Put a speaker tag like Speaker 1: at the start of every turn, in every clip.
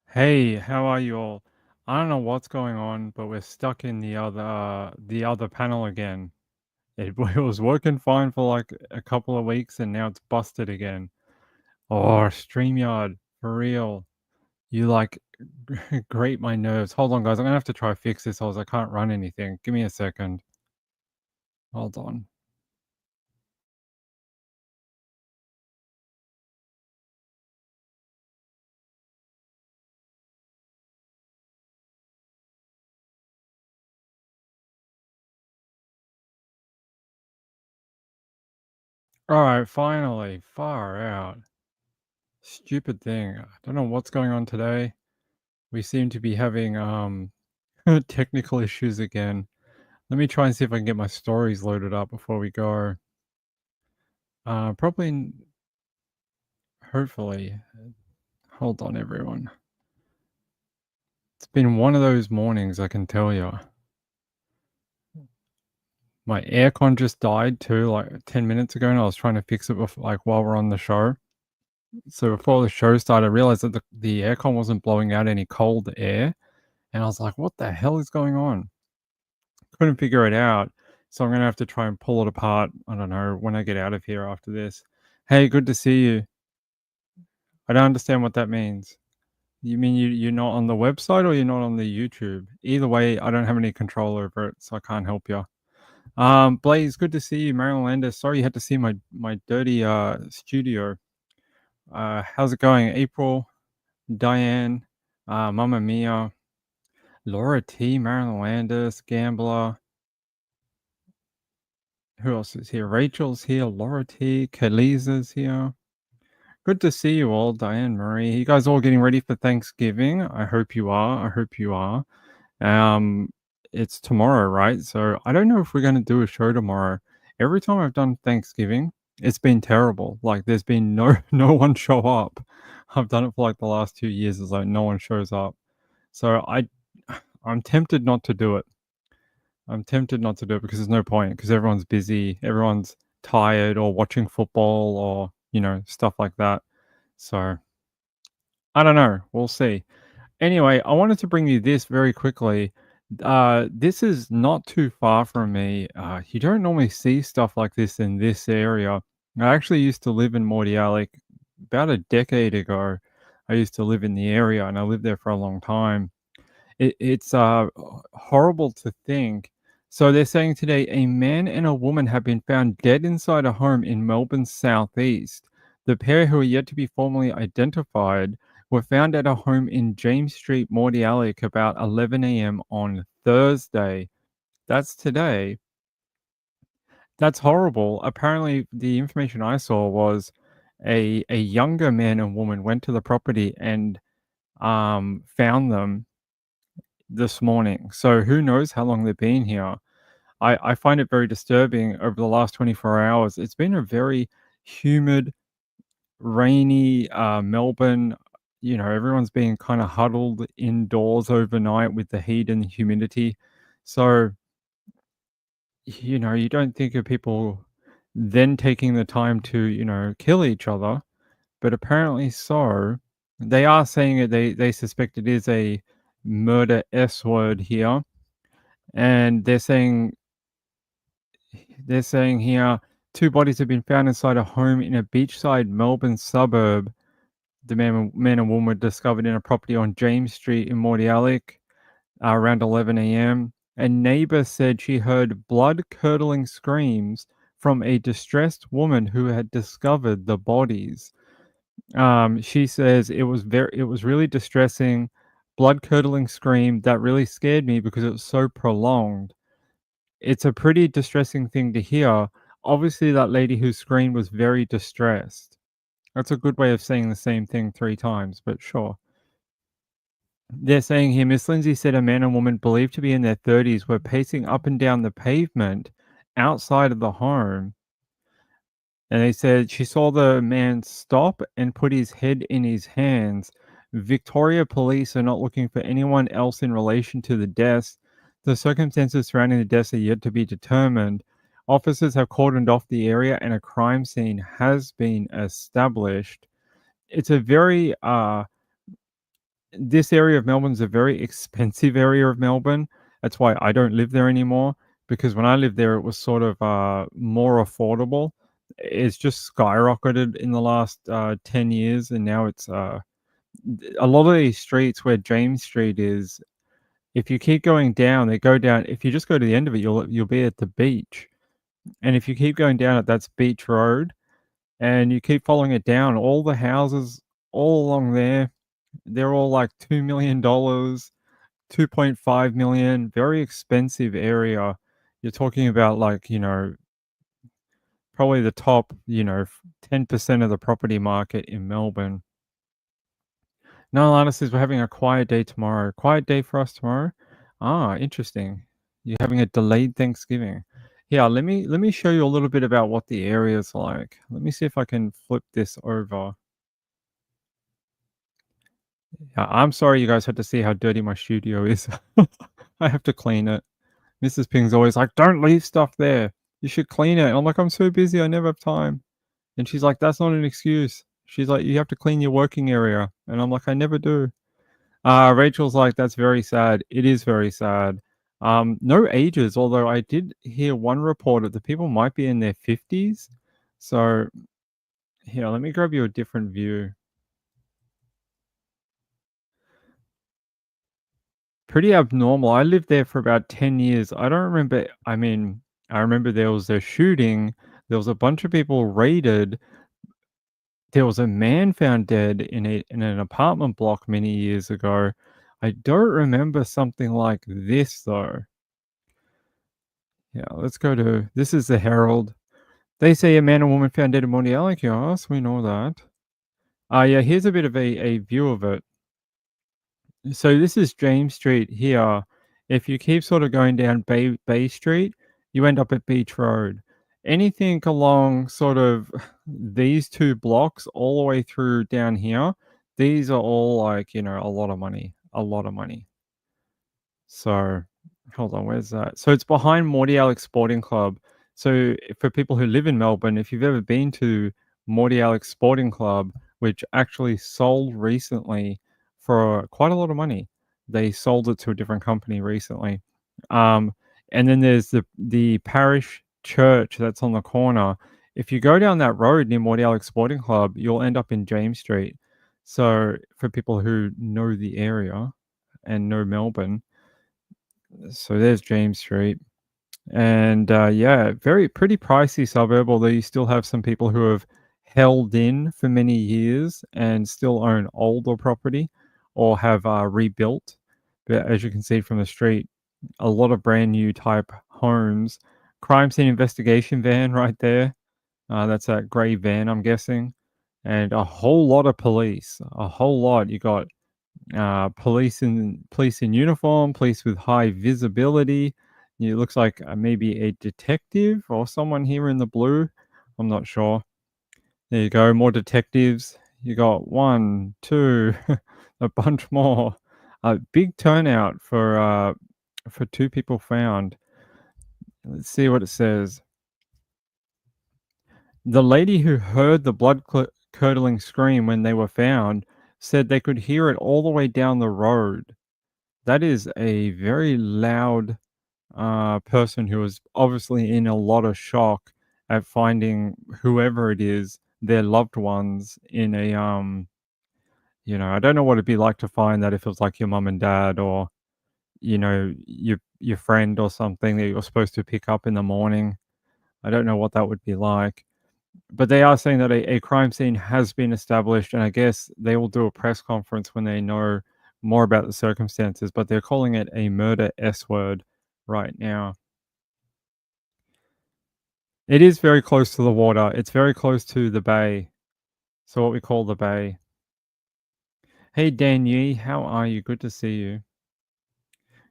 Speaker 1: Hey, how are you all? I don't know what's going on, but we're stuck in the other panel again. It was working fine for like a couple of weeks and now it's busted again. Oh, StreamYard, for real. You like grate my nerves. Hold on, guys. I'm gonna have to try fix this, else I can't run anything. Give me a second. Hold on. All right, finally. Far out. Stupid thing. I don't know what's going on today. We seem to be having technical issues again. Let me try and see if I can get my stories loaded up before we go. Probably, hopefully. Hold on, everyone. It's been one of those mornings, I can tell you. My aircon just died too, like 10 minutes ago, and I was trying to fix it before, like while we're on the show. So before the show started, I realized that the aircon wasn't blowing out any cold air, and I was like, "What the hell is going on?" Couldn't figure it out, so I'm gonna have to try and pull it apart. I don't know when I get out of here after this. Hey, good to see you. I don't understand what that means. You mean you're not on the website or you're not on the YouTube? Either way, I don't have any control over it, so I can't help you. Blaze, good to see you. Marilyn Landis, sorry you had to see my dirty studio. How's it going? April, Diane, Mama Mia, Laura T, Marilyn Landis, Gambler. Who else is here? Rachel's here, Laura T, Kaliza's here. Good to see you all, Diane Marie. You guys all getting ready for Thanksgiving? I hope you are. I hope you are. Um, it's tomorrow, right? So I don't know if we're going to do a show tomorrow. Every time I've done Thanksgiving, it's been terrible. Like there's been no one show up. I've done it for like the last 2 years. It's like no one shows up. So I'm tempted not to do it. I'm tempted not to do it because there's no point because everyone's busy, everyone's tired or watching football or stuff like that. So I don't know. We'll see. Anyway, I wanted to bring you this very quickly. This is not too far from me. You don't normally see stuff like this in this area. I actually used to live in Mordialloc about a decade ago. I used to live in the area and I lived there for a long time. It's horrible to think. So they're saying today a man and a woman have been found dead inside a home in Melbourne's southeast. The pair, who are yet to be formally identified, were found at a home in James Street, Mordialloc, about 11 a.m. on Thursday. That's today. That's horrible. Apparently, the information I saw was a younger man and woman went to the property and found them this morning. So who knows how long they've been here. I find it very disturbing over the last 24 hours. It's been a very humid, rainy Melbourne. Everyone's been kind of huddled indoors overnight with the heat and the humidity. So, you don't think of people then taking the time to, kill each other. But apparently so. They are saying it, they suspect it is a murder S word here. And they're saying here, two bodies have been found inside a home in a beachside Melbourne suburb. The man and woman were discovered in a property on James Street in Mordialloc around 11 a.m. A neighbor said she heard blood-curdling screams from a distressed woman who had discovered the bodies. She says it was really distressing, blood-curdling scream that really scared me because it was so prolonged. It's a pretty distressing thing to hear. Obviously, that lady who screamed was very distressed. That's a good way of saying the same thing 3 times, but sure. They're saying here, Miss Lindsay said a man and woman believed to be in their 30s were pacing up and down the pavement outside of the home. And they said she saw the man stop and put his head in his hands. Victoria police are not looking for anyone else in relation to the deaths. The circumstances surrounding the deaths are yet to be determined. Officers have cordoned off the area and a crime scene has been established. It's a very this area of Melbourne's a very expensive area of Melbourne. That's why I don't live there anymore, because when I lived there, it was sort of, more affordable. It's just skyrocketed in the last, 10 years, and now it's, a lot of these streets where James Street is, if you keep going down, they go down if you just go to the end of it, you'll be at the beach, and if you keep going down it, that's Beach Road, and you keep following it down, all the houses all along there, they're all like $2 million, 2.5 million, very expensive area. You're talking about like, probably the top, 10% of the property market in Melbourne. No, Lana says we're having a quiet day tomorrow. Quiet day for us tomorrow. Ah, interesting. You're having a delayed Thanksgiving. Yeah, let me show you a little bit about what the area is like. Let me see if I can flip this over. Yeah, I'm sorry you guys had to see how dirty my studio is. I have to clean it. Mrs. Ping's always like, "Don't leave stuff there. You should clean it." And I'm like, "I'm so busy, I never have time." And she's like, "That's not an excuse." She's like, "You have to clean your working area." And I'm like, "I never do." Rachel's like, "That's very sad." It is very sad. No ages, although I did hear one report that the people might be in their 50s. So here, let me grab you a different view. Pretty abnormal. I lived there for about 10 years. I don't remember, I mean, I remember there was a shooting, there was a bunch of people raided, there was a man found dead in an apartment block many years ago. I don't remember something like this though. Yeah, let's go to this is the Herald. They say a man and woman found dead in Mordialloc. Yes, we know that. Yeah, here's a bit of a view of it. So this is James Street here. If you keep sort of going down Bay Street, you end up at Beach Road. Anything along sort of these two blocks all the way through down here, these are all like, a lot of money. A lot of money. So, hold on, where's that? So it's behind Mordialloc Sporting Club. So for people who live in Melbourne, if you've ever been to Mordialloc Sporting Club, which actually sold recently for quite a lot of money, they sold it to a different company recently. Um, and then there's the parish church that's on the corner. If you go down that road near Mordialloc Sporting Club, you'll end up in James Street. So for people who know the area and know Melbourne, so there's James Street. And yeah, very pretty pricey suburb, although you still have some people who have held in for many years and still own older property or have rebuilt. But as you can see from the street, a lot of brand new type homes. Crime scene investigation van right there. That's that grey van, I'm guessing. And a whole lot of police. A whole lot. You got police in uniform, police with high visibility. It looks like maybe a detective or someone here in the blue. I'm not sure. There you go, more detectives. You got one, two, a bunch more. A big turnout for two people found. Let's see what it says. The lady who heard the blood-curdling scream when they were found said they could hear it all the way down the road. That is a very loud person who was obviously in a lot of shock at finding whoever it is, their loved ones in a I don't know what it'd be like to find that if it was like your mum and dad or your friend or something that you're supposed to pick up in the morning. I don't know what that would be like. But they are saying that a crime scene has been established, and I guess they will do a press conference when they know more about the circumstances, but they're calling it a murder S word right now. It is very close to the water. It's very close to the bay. So what we call the bay. Hey Dan Yee, how are you? Good to see you.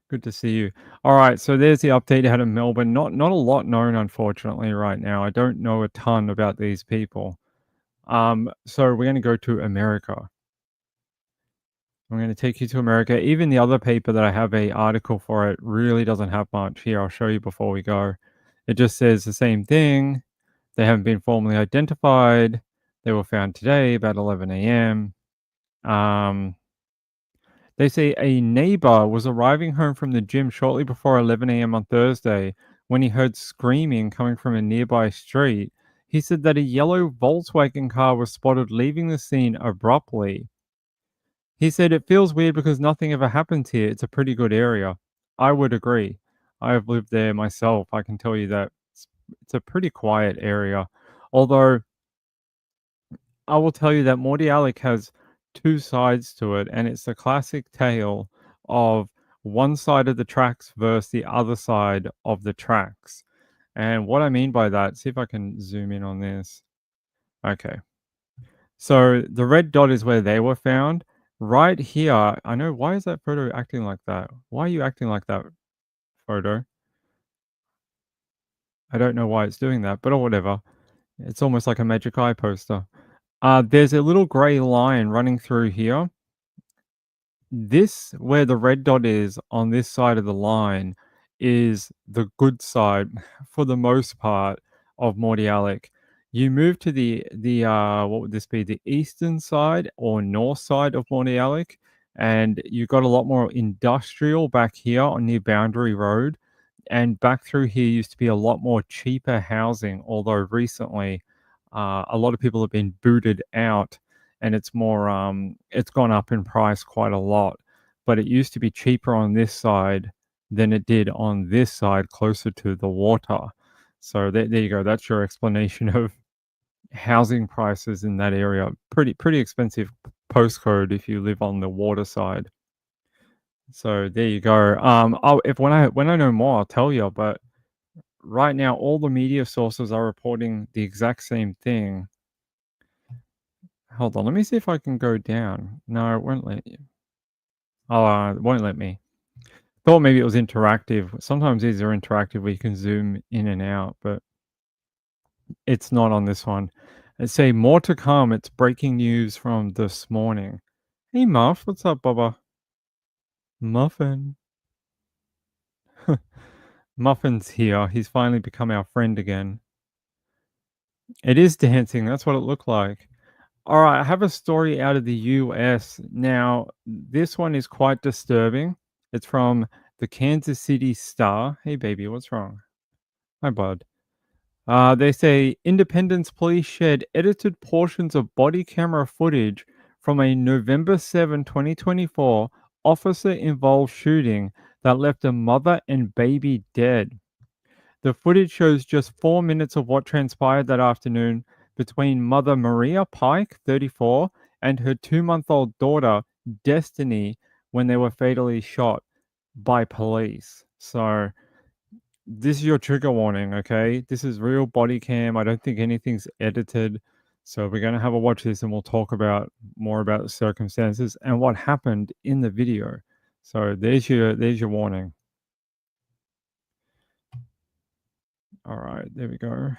Speaker 1: Good to see you. All right, so there's the update out of Melbourne. Not a lot known, unfortunately, right now. I don't know a ton about these people. So we're going to go to America. I'm going to take you to America. Even the other paper that I have a article for it really doesn't have much. Here, I'll show you before we go. It just says the same thing. They haven't been formally identified. They were found today about 11 a.m. Um, They say a neighbor was arriving home from the gym shortly before 11 a.m. on Thursday when he heard screaming coming from a nearby street. He said that a yellow Volkswagen car was spotted leaving the scene abruptly. He said it feels weird because nothing ever happens here. It's a pretty good area. I would agree. I have lived there myself. I can tell you that it's a pretty quiet area. Although I will tell you that Mordialloc has two sides to it, and it's the classic tale of one side of the tracks versus the other side of the tracks. And what I mean by that, see if I can zoom in on this. Okay. So the red dot is where they were found. Right here, I know, why is that photo acting like that? Why are you acting like that, photo? I don't know why it's doing that, but or whatever. It's almost like a Magic Eye poster. There's a little gray line running through here. This, where the red dot is on this side of the line, is the good side for the most part of Mordialloc. You move to the what would this be? The eastern side or north side of Mordialloc, and you got a lot more industrial back here on near Boundary Road. And back through here used to be a lot more cheaper housing, although recently a lot of people have been booted out and it's more it's gone up in price quite a lot. But it used to be cheaper on this side than it did on this side closer to the water. So there you go. That's your explanation of housing prices in that area. Pretty expensive postcode if you live on the water side. So there you go. If when I know more, I'll tell you. But right now, all the media sources are reporting the exact same thing. Hold on, let me see if I can go down. No, it won't let you. Oh, it won't let me. Thought maybe it was interactive. Sometimes these are interactive where you can zoom in and out, but it's not on this one. It say more to come. It's breaking news from this morning. Hey, Muff, what's up, Bubba? Muffin. Muffin's here. He's finally become our friend again. It is dancing. That's what it looked like. All right, I have a story out of the US. Now, this one is quite disturbing. It's from the Kansas City Star. Hey, baby, what's wrong? Hi, bud. They say Independence Police shared edited portions of body camera footage from a November 7, 2024 officer involved shooting that left a mother and baby dead. The footage shows just 4 minutes of what transpired that afternoon between Mother Maria Pike, 34, and her 2-month-old daughter, Destiny, when they were fatally shot by police. So, this is your trigger warning, okay? This is real body cam. I don't think anything's edited. So, we're going to have a watch this and we'll talk about more about the circumstances and what happened in the video. So, there's your warning. All right, there we go.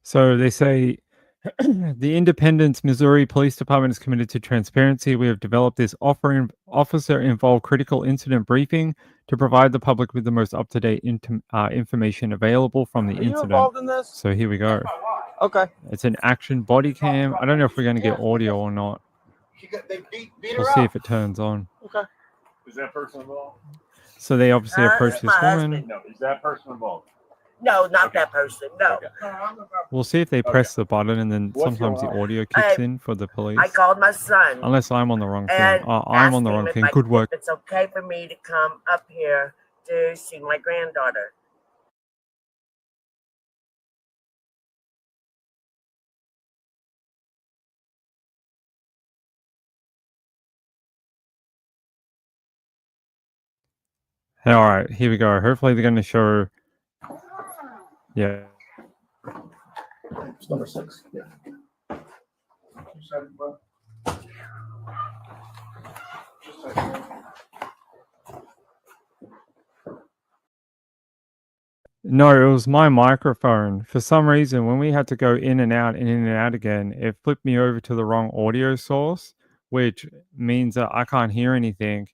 Speaker 1: So they say the Independence, Missouri Police Department is committed to transparency. We have developed this officer involved critical incident briefing to provide the public with the most up to date information available from the incident.
Speaker 2: Involved in this?
Speaker 1: So here we go.
Speaker 2: Okay.
Speaker 1: It's an action body cam. I don't know if we're going to get audio or not. We'll see if it turns on.
Speaker 2: Okay.
Speaker 3: Is that person involved?
Speaker 1: So they obviously approach
Speaker 4: it's
Speaker 1: this
Speaker 4: my
Speaker 1: woman.
Speaker 4: husband.
Speaker 3: No. Is that person involved?
Speaker 4: No, not that person. No.
Speaker 3: Okay.
Speaker 1: We'll see if they press the button and then
Speaker 3: What's
Speaker 1: sometimes the
Speaker 3: going on?
Speaker 1: audio kicks in for the police.
Speaker 4: I called my son
Speaker 1: Unless I'm on the wrong thing.
Speaker 4: and
Speaker 1: I'm on the wrong thing. Good work.
Speaker 4: If it's okay for me to come up here to see my granddaughter.
Speaker 1: All right, here we go. Hopefully they're going to show. Yeah.
Speaker 2: It's number 6. Yeah.
Speaker 1: No, it was my microphone. For some reason, when we had to go in and out and in and out again, it flipped me over to the wrong audio source, which means that I can't hear anything.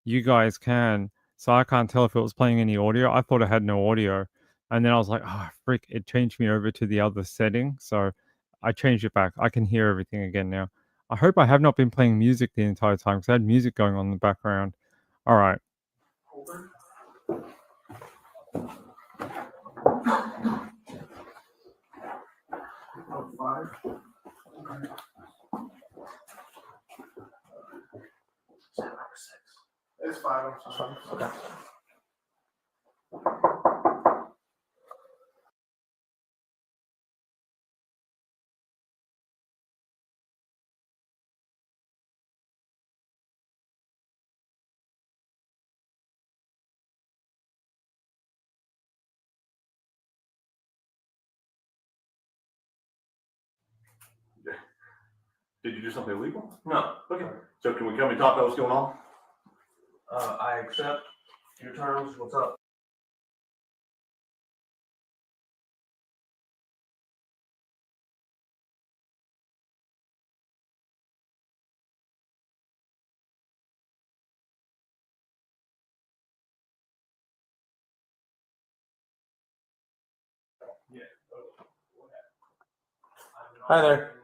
Speaker 1: You guys can. So I can't tell if it was playing any audio. I thought it had no audio. And then I was like, oh, frick, it changed me over to the other setting. So I changed it back. I can hear everything again now. I hope I have not been playing music the entire time because I had music going on in the background. All right.
Speaker 2: It's 5. Okay.
Speaker 3: Did you do something illegal?
Speaker 2: No.
Speaker 3: Okay. So can we come and talk about what's going on?
Speaker 2: I accept your terms. What's up? Hi there.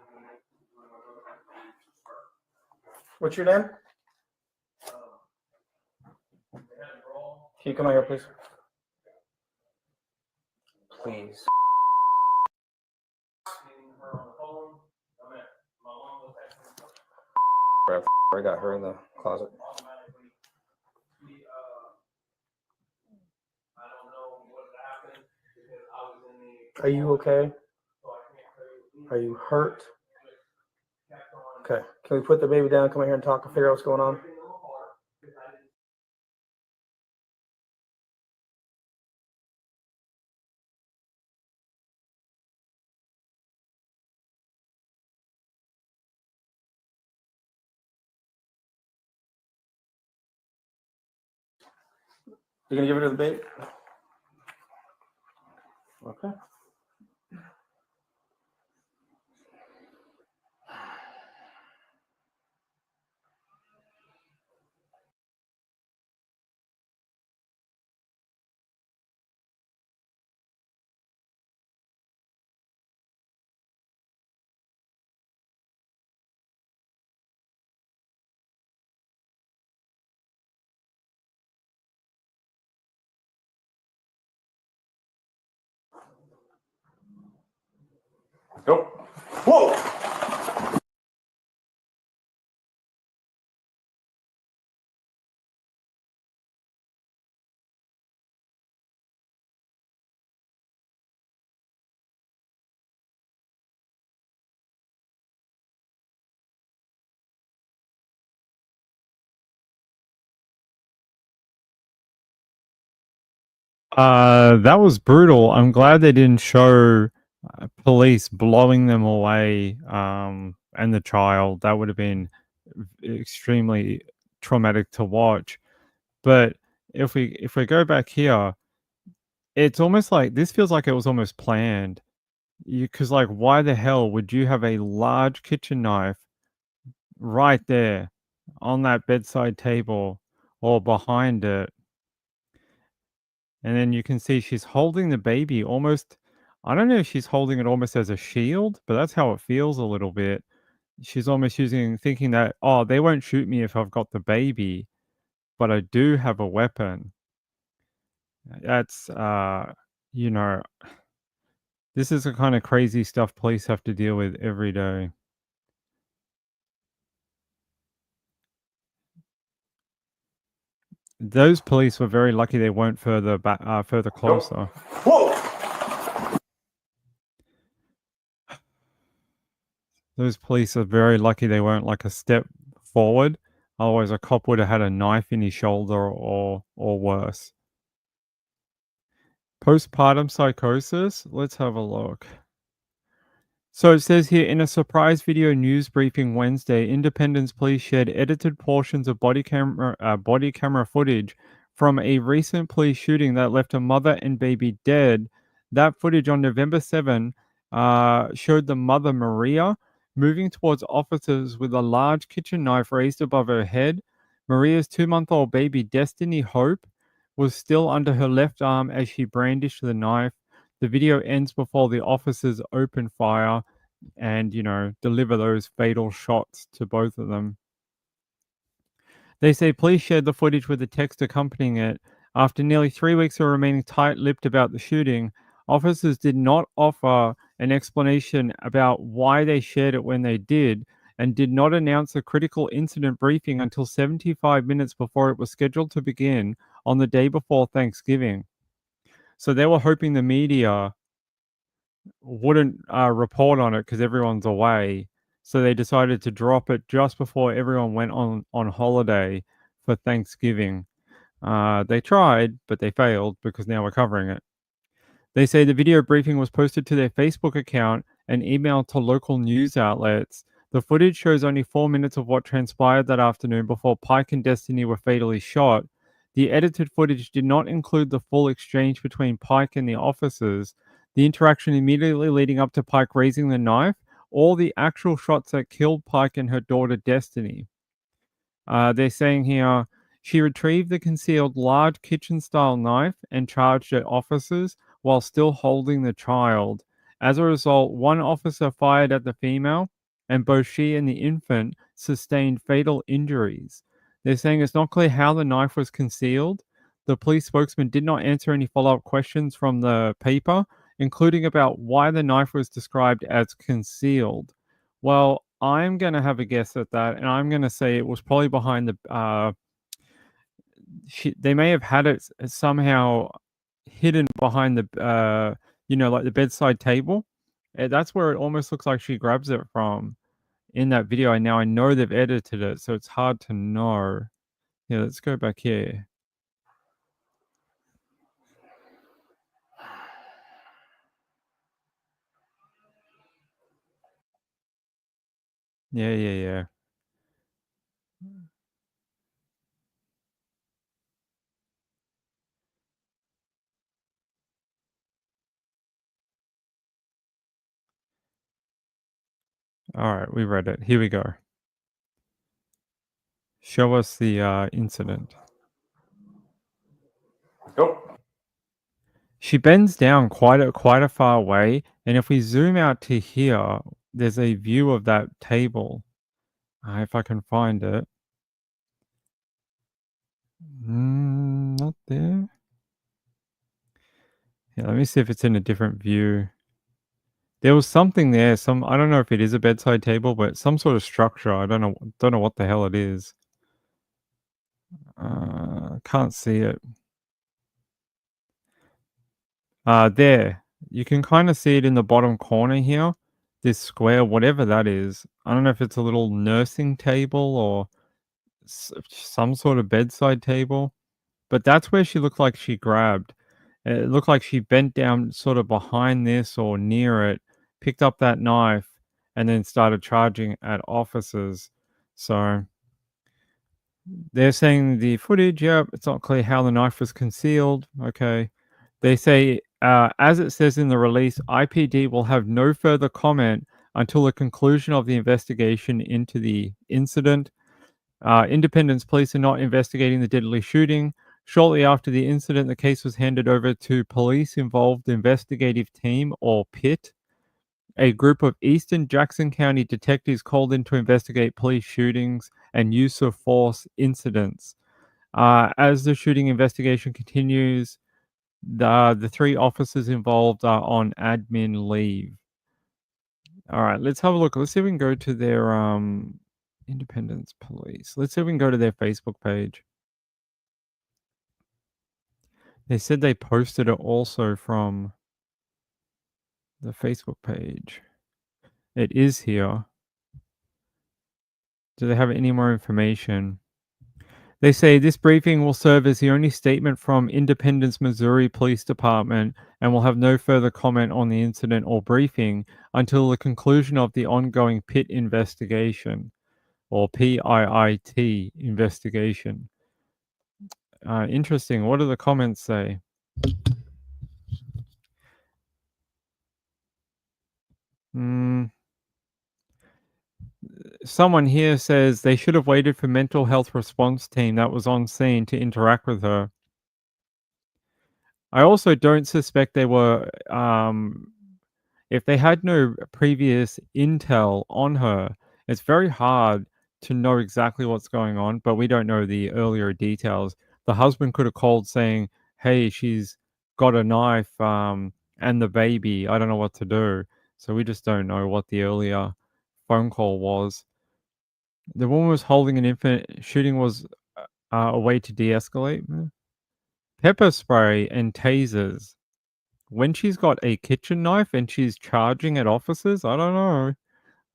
Speaker 2: What's your name? Can you come out here, please? Please. I got her in the closet. Are you okay? Are you hurt? Okay. Can we put the baby down, come in here and talk and figure out what's going on? You gonna give her to the baby? Okay.
Speaker 3: Go. Whoa!
Speaker 1: That was brutal. I'm glad they didn't show police blowing them away and the child. That would have been extremely traumatic to watch. But if we go back here, it's almost like this feels like it was almost planned. Because like, why the hell would you have a large kitchen knife right there on that bedside table or behind it? And then you can see she's holding the baby almost. I don't know if she's holding it almost as a shield, but that's how it feels a little bit. She's almost thinking that, oh, they won't shoot me if I've got the baby, but I do have a weapon. That's, you know, this is the kind of crazy stuff police have to deal with every day. Those police were very lucky they weren't further back, further closer.
Speaker 3: Whoa!
Speaker 1: Those police are very lucky they weren't like a step forward. Otherwise, a cop would have had a knife in his shoulder or worse. Postpartum psychosis. Let's have a look. So it says here, in a surprise video news briefing Wednesday, Independence Police shared edited portions of body camera footage from a recent police shooting that left a mother and baby dead. That footage on November 7 showed the mother, Maria, moving towards officers with a large kitchen knife raised above her head. Maria's 2-month-old baby, Destiny Hope, was still under her left arm as she brandished the knife. The video ends before the officers open fire and, deliver those fatal shots to both of them. They say police shared the footage with the text accompanying it. After nearly 3 weeks of remaining tight-lipped about the shooting, officers did not offer an explanation about why they shared it when they did, and did not announce a critical incident briefing until 75 minutes before it was scheduled to begin on the day before Thanksgiving. So they were hoping the media wouldn't report on it because everyone's away. So they decided to drop it just before everyone went on holiday for Thanksgiving. They tried, but they failed because now we're covering it. They say the video briefing was posted to their Facebook account and emailed to local news outlets. The footage shows only 4 minutes of what transpired that afternoon before Pike and Destiny were fatally shot. The edited footage did not include the full exchange between Pike and the officers, the interaction immediately leading up to Pike raising the knife, or the actual shots that killed Pike and her daughter Destiny. They're saying here, she retrieved the concealed large kitchen-style knife and charged at officers while still holding the child. As a result, one officer fired at the female, and both she and the infant sustained fatal injuries. They're saying it's not clear how the knife was concealed. The police spokesman did not answer any follow-up questions from the paper, including about why the knife was described as concealed. Well, I'm going to have a guess at that, and I'm going to say it was probably behind the. They may have had it somehow hidden behind the, like the bedside table. That's where it almost looks like she grabs it from in that video. And now I know they've edited it, so it's hard to know. Yeah, let's go back here. Yeah. All right, we read it. Here we go. Show us the incident.
Speaker 3: Go.
Speaker 1: She bends down quite a far away, and if we zoom out to here, there's a view of that table. If I can find it. Not there. Yeah, let me see if it's in a different view. There was something there. I don't know if it is a bedside table, but some sort of structure. I don't know what the hell it is. Can't see it. There. You can kind of see it in the bottom corner here. This square, whatever that is. I don't know if it's a little nursing table or some sort of bedside table, but that's where she looked like she grabbed. It looked like she bent down sort of behind this or near it, picked up that knife, and then started charging at officers. So they're saying the footage, it's not clear how the knife was concealed. Okay. They say, as it says in the release, IPD will have no further comment until the conclusion of the investigation into the incident. Independence Police are not investigating the deadly shooting. Shortly after the incident, the case was handed over to Police Involved Investigative Team, or PIT, a group of Eastern Jackson County detectives called in to investigate police shootings and use of force incidents. As the shooting investigation continues, the 3 officers involved are on admin leave. All right, let's have a look. Let's see if we can go to their Independence Police. Let's see if we can go to their Facebook page. They said they posted it also from the Facebook page. It is here. Do they have any more information? They say this briefing will serve as the only statement from Independence, Missouri Police Department and will have no further comment on the incident or briefing until the conclusion of the ongoing PIT investigation, or PIIT investigation. Interesting. What do the comments say? someone here says they should have waited for mental health response team that was on scene to interact with her. I also don't suspect they were, if they had no previous intel on her, it's very hard to know exactly what's going on, but we don't know the earlier details. The husband could have called saying, "Hey, she's got a knife, and the baby. I don't know what to do." So we just don't know what the earlier phone call was. The woman was holding an infant. Shooting was a way to de-escalate. Pepper spray and tasers. When she's got a kitchen knife and she's charging at officers, I don't know.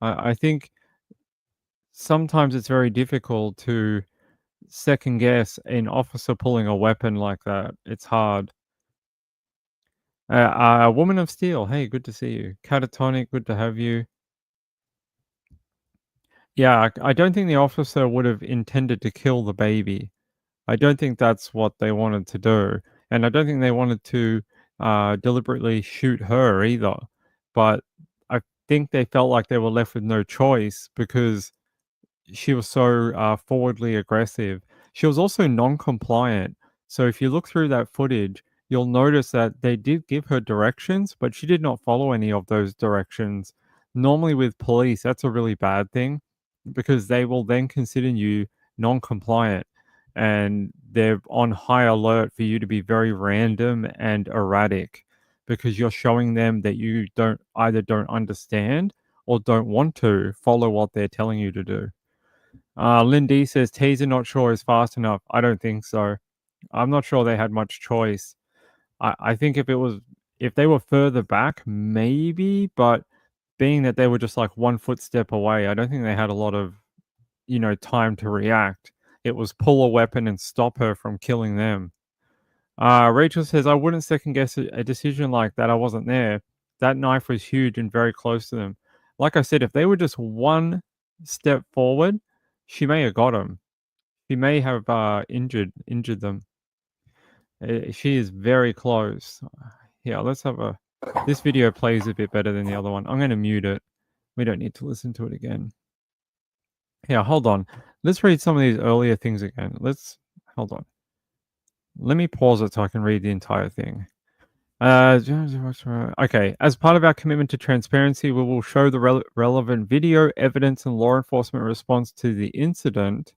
Speaker 1: I think sometimes it's very difficult to second guess an officer pulling a weapon like that. It's hard. Woman of Steel, hey, good to see you. Catatonic, good to have you. Yeah, I don't think the officer would have intended to kill the baby. I don't think that's what they wanted to do, and I don't think they wanted to deliberately shoot her either. But I think they felt like they were left with no choice because she was so forwardly aggressive. She was also non-compliant. So if you look through that footage, you'll notice that they did give her directions, but she did not follow any of those directions. Normally with police, that's a really bad thing because they will then consider you non-compliant and they're on high alert for you to be very random and erratic because you're showing them that you don't understand or don't want to follow what they're telling you to do. Lindy says Taser not sure is fast enough. I don't think so. I'm not sure they had much choice. I think if they were further back, maybe, but being that they were just like 1 footstep away, I don't think they had a lot of, time to react. It was pull a weapon and stop her from killing them. Rachel says, I wouldn't second guess a decision like that. I wasn't there. That knife was huge and very close to them. Like I said, if they were just 1 step forward, she may have got him. She may have injured them. She is very close. Yeah, let's have a. This video plays a bit better than the other one. I'm going to mute it. We don't need to listen to it again. Yeah, hold on. Let's read some of these earlier things again. Hold on. Let me pause it so I can read the entire thing. Okay. As part of our commitment to transparency, we will show the relevant video, evidence, and law enforcement response to the incident.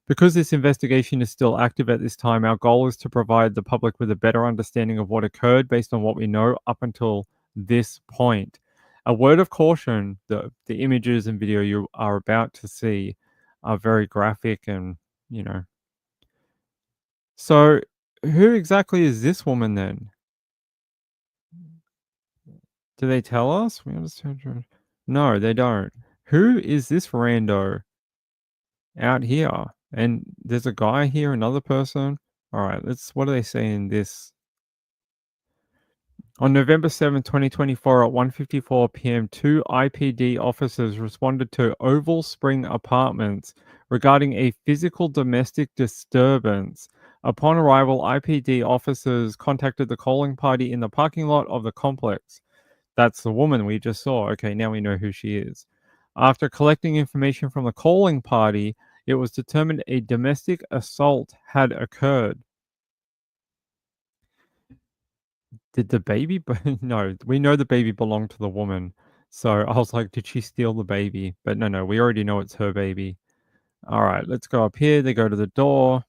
Speaker 1: Because this investigation is still active at this time, our goal is to provide the public with a better understanding of what occurred based on what we know up until this point. A word of caution, the images and video you are about to see are very graphic and, you know. So, who exactly is this woman then? Do they tell us? We understand. No, they don't. Who is this rando out here? And there's a guy here, another person. All right, what do they say in this? On November 7, 2024 at 1:54 p.m., 2 IPD officers responded to Oval Spring Apartments regarding a physical domestic disturbance. Upon arrival, IPD officers contacted the calling party in the parking lot of the complex. That's the woman we just saw. Okay, now we know who she is. After collecting information from the calling party, it was determined a domestic assault had occurred. Did the baby? No, we know the baby belonged to the woman. So I was like, did she steal the baby? But no, we already know it's her baby. All right, let's go up here. They go to the door.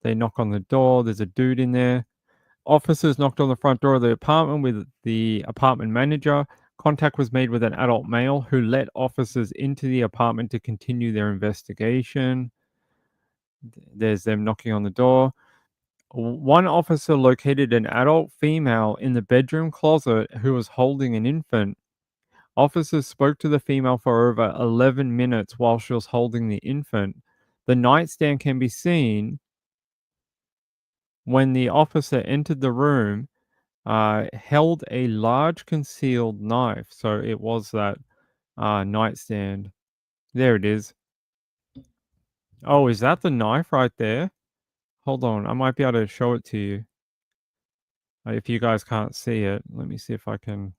Speaker 1: They knock on the door. There's a dude in there. Officers knocked on the front door of the apartment with the apartment manager. Contact was made with an adult male who let officers into the apartment to continue their investigation. There's them knocking on the door. One officer located an adult female in the bedroom closet who was holding an infant. Officers spoke to the female for over 11 minutes while she was holding the infant. The nightstand can be seen when the officer entered the room, held a large concealed knife. So it was that nightstand. There it is. Oh, is that the knife right there? Hold on, I might be able to show it to you. If you guys can't see it, let me see if I can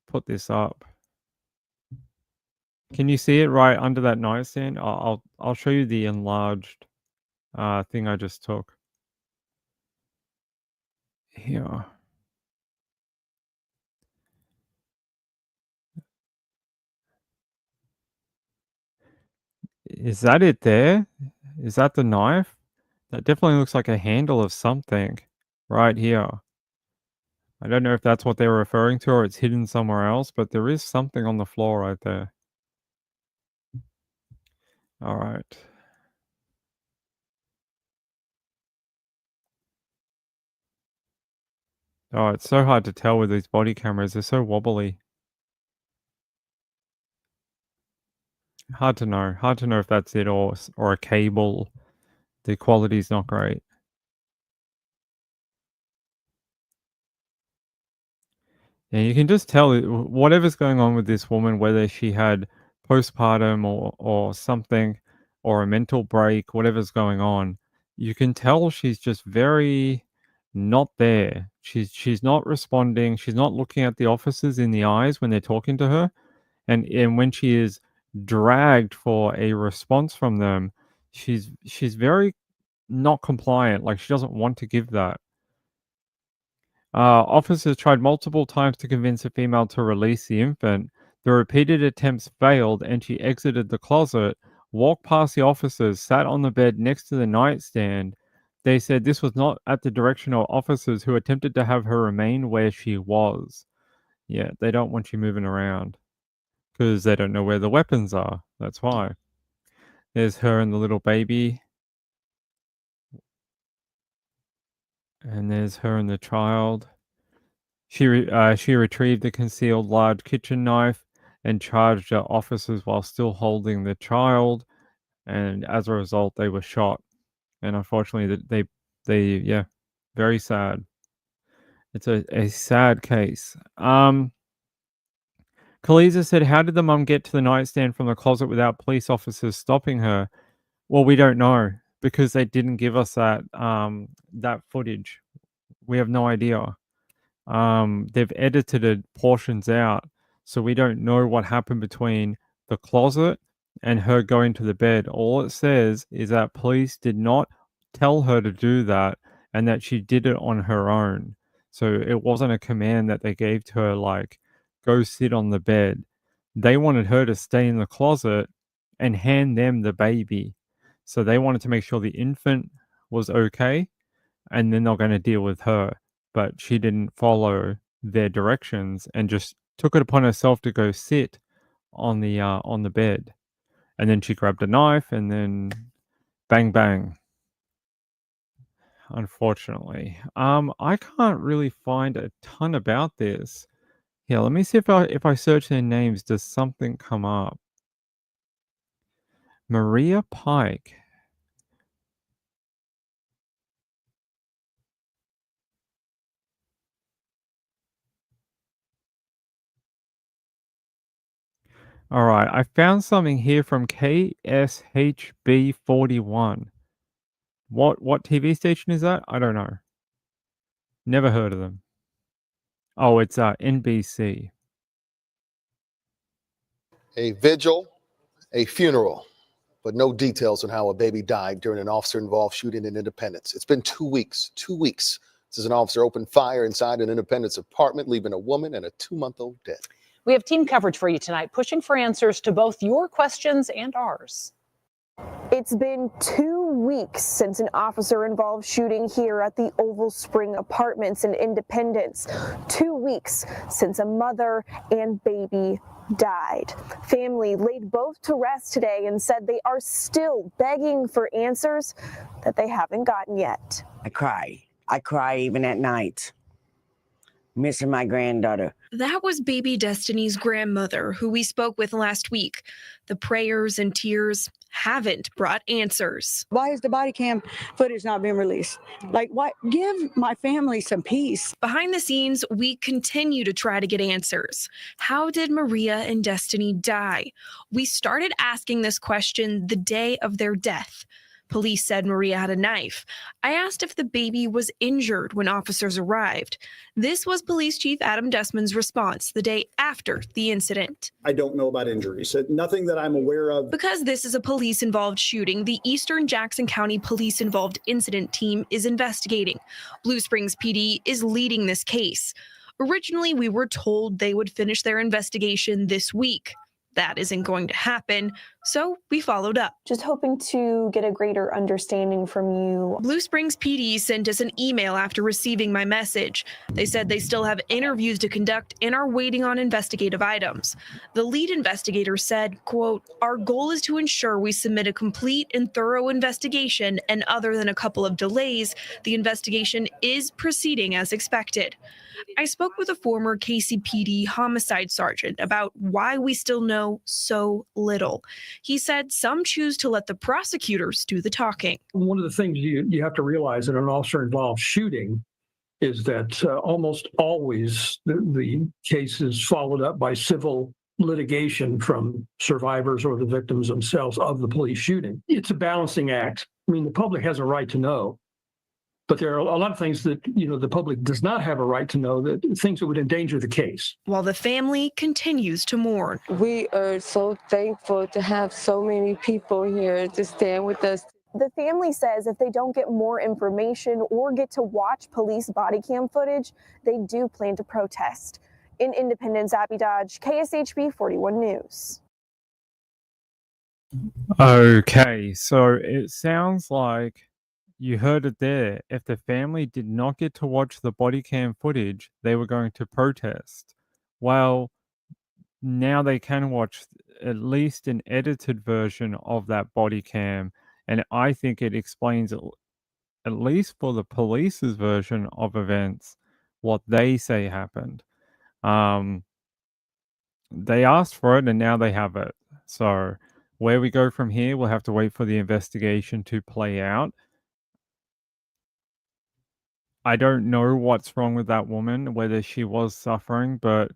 Speaker 1: put this up. Can you see it right under that nightstand? I'll show you the enlarged thing I just took. Here. Is that it there? Is that the knife? That definitely looks like a handle of something right here. I don't know if that's what they were referring to or it's hidden somewhere else, but there is something on the floor right there. All right. Oh, it's so hard to tell with these body cameras. They're so wobbly. Hard to know. Hard to know if that's it or a cable. The quality's not great. Yeah, you can just tell whatever's going on with this woman, whether she had postpartum or something, or a mental break, whatever's going on, you can tell she's just very not there. She's not responding. She's not looking at the officers in the eyes when they're talking to her, and when she is dragged for a response from them, she's very not compliant. Like she doesn't want to give that. Officers tried multiple times to convince the female to release the infant. The repeated attempts failed, and she exited the closet, walked past the officers, sat on the bed next to the nightstand. They said this was not at the direction of officers who attempted to have her remain where she was. Yeah, they don't want you moving around because they don't know where the weapons are. That's why. There's her and the little baby. And there's her and the child. She retrieved the concealed large kitchen knife and charged the officers while still holding the child, and as a result, they were shot. And unfortunately, yeah, very sad. It's a sad case. Kaliza said, "How did the mum get to the nightstand from the closet without police officers stopping her?" Well, we don't know because they didn't give us that footage. We have no idea. They've edited portions out, so we don't know what happened between the closet and her going to the bed. All it says is that police did not tell her to do that and that she did it on her own. So it wasn't a command that they gave to her, like, go sit on the bed. They wanted her to stay in the closet and hand them the baby. So they wanted to make sure the infant was okay, and then they're going to deal with her. But she didn't follow their directions and just took it upon herself to go sit on the bed. And then she grabbed a knife and then bang bang. Unfortunately, I can't really find a ton about this. Yeah, let me see if I search their names, does something come up? Maria Pike. All right, I found something here from KSHB41. What TV station is that? I don't know. Never heard of them. Oh, it's NBC.
Speaker 5: A vigil, a funeral, but no details on how a baby died during an officer-involved shooting in Independence. It's been 2 weeks since an officer opened fire inside an Independence apartment, leaving a woman and a 2-month-old dead.
Speaker 6: We have team coverage for you tonight, pushing for answers to both your questions and ours.
Speaker 7: It's been 2 weeks since an officer-involved shooting here at the Oval Spring Apartments in Independence. 2 weeks since a mother and baby died. Family laid both to rest today and said they are still begging for answers that they haven't gotten yet.
Speaker 8: I cry. I cry even at night, missing my granddaughter.
Speaker 9: That was baby Destiny's grandmother, who we spoke with last week. The prayers and tears haven't brought answers.
Speaker 10: Why is the body cam footage not being released? Like, what? Give my family some peace.
Speaker 9: Behind the scenes, we continue to try to get answers. How did Maria and Destiny die? We started asking this question the day of their death. Police said Maria had a knife. I asked if the baby was injured when officers arrived. This was Police Chief Adam Dessman's response the day after the incident.
Speaker 11: I don't know about injuries. Nothing that I'm aware of.
Speaker 9: Because this is a police-involved shooting, the Eastern Jackson County Police-Involved Incident Team is investigating. Blue Springs PD is leading this case. Originally, we were told they would finish their investigation this week. That isn't going to happen, so we followed up.
Speaker 7: Just hoping to get a greater understanding from you.
Speaker 9: Blue Springs PD sent us an email after receiving my message. They said they still have interviews to conduct and are waiting on investigative items. The lead investigator said, quote, "Our goal is to ensure we submit a complete and thorough investigation, and other than a couple of delays, the investigation is proceeding as expected." I spoke with a former KCPD homicide sergeant about why we still know so little. He said some choose to let the prosecutors do the talking.
Speaker 12: One of the things you have to realize in an officer-involved shooting is that almost always the case is followed up by civil litigation from survivors or the victims themselves of the police shooting. It's a balancing act. I mean, the public has a right to know. But there are a lot of things that, the public does not have a right to know, that things that would endanger the case.
Speaker 9: While the family continues to mourn.
Speaker 13: We are so thankful to have so many people here to stand with us.
Speaker 7: The family says if they don't get more information or get to watch police body cam footage, they do plan to protest. In Independence, Abby Dodge, KSHB 41 News.
Speaker 1: Okay, so it sounds like you heard it there. If the family did not get to watch the body cam footage, they were going to protest. Well, now they can watch at least an edited version of that body cam, and I think it explains, at least for the police's version of events, what they say happened. They asked for it, and now they have it. So where we go from here, we'll have to wait for the investigation to play out. I don't know what's wrong with that woman, whether she was suffering, but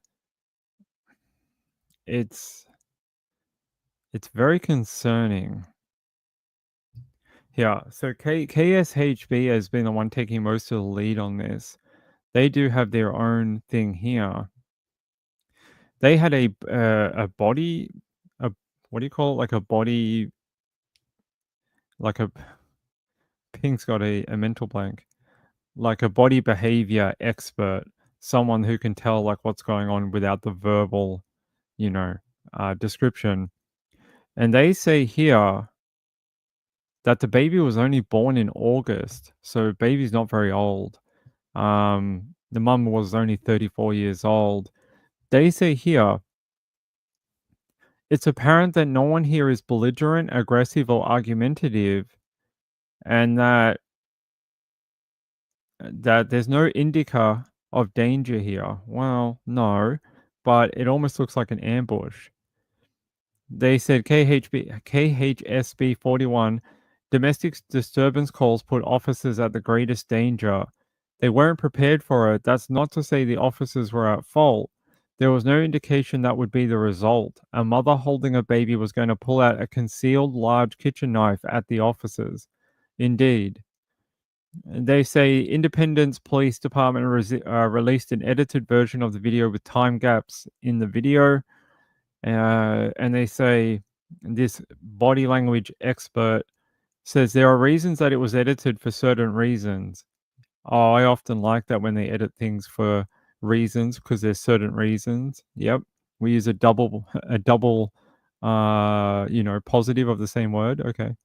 Speaker 1: it's very concerning. Yeah, so KSHB has been the one taking most of the lead on this. They do have their own thing here. They had a body, what do you call it? Like a body, like a, Pink's got a mental blank. Like a body behavior expert, someone who can tell like what's going on without the verbal, description. And they say here that the baby was only born in August, so baby's not very old. The mum was only 34 years old. They say here, it's apparent that no one here is belligerent, aggressive, or argumentative, and that there's no indica of danger here. Well, no, but it almost looks like an ambush. They said KHSB 41, domestic disturbance calls put officers at the greatest danger. They weren't prepared for it. That's not to say the officers were at fault. There was no indication that would be the result. A mother holding a baby was going to pull out a concealed large kitchen knife at the officers. Indeed. They say Independence Police Department released an edited version of the video with time gaps in the video. And they say this body language expert says there are reasons that it was edited for certain reasons. Oh, I often like that when they edit things for reasons, because there's certain reasons. Yep. We use a double positive of the same word. Okay.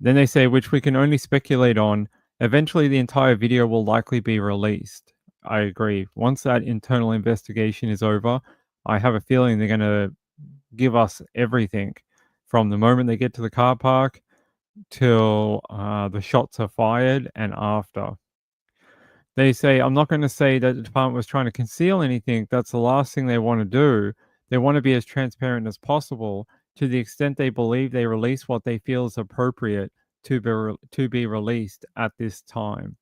Speaker 1: Then they say, which we can only speculate on. Eventually, the entire video will likely be released. I agree. Once that internal investigation is over, I have a feeling they're going to give us everything from the moment they get to the car park till the shots are fired and after. They say, I'm not going to say that the department was trying to conceal anything. That's the last thing they want to do. They want to be as transparent as possible. To the extent they believe they release what they feel is appropriate to be released at this time.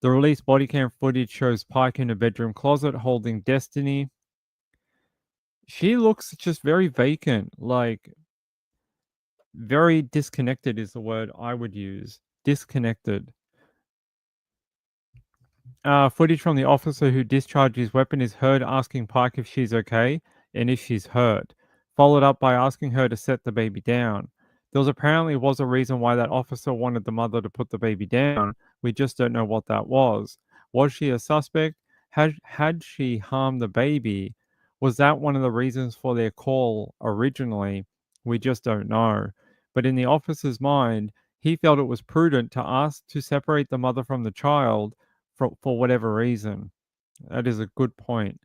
Speaker 1: The released body cam footage shows Pike in a bedroom closet holding Destiny. She looks just very vacant. Like, very disconnected is the word I would use. Disconnected. Footage from the officer who discharged his weapon is heard asking Pike if she's okay and if she's hurt, followed up by asking her to set the baby down. There apparently was a reason why that officer wanted the mother to put the baby down. We just don't know what that was. Was she a suspect? Had she harmed the baby? Was that one of the reasons for their call originally? We just don't know. But in the officer's mind, he felt it was prudent to ask to separate the mother from the child for whatever reason. That is a good point.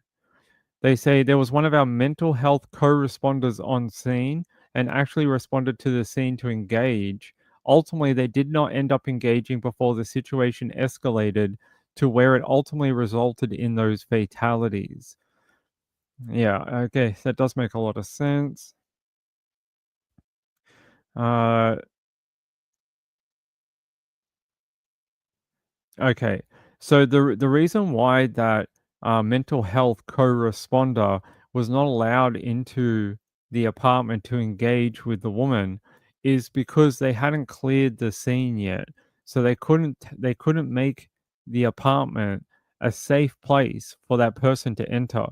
Speaker 1: They say there was one of our mental health co-responders on scene and actually responded to the scene to engage. Ultimately, they did not end up engaging before the situation escalated to where it ultimately resulted in those fatalities. Yeah, okay, that does make a lot of sense. Okay, so the reason why that mental health co-responder was not allowed into the apartment to engage with the woman is because they hadn't cleared the scene yet, so they couldn't make the apartment a safe place for that person to enter.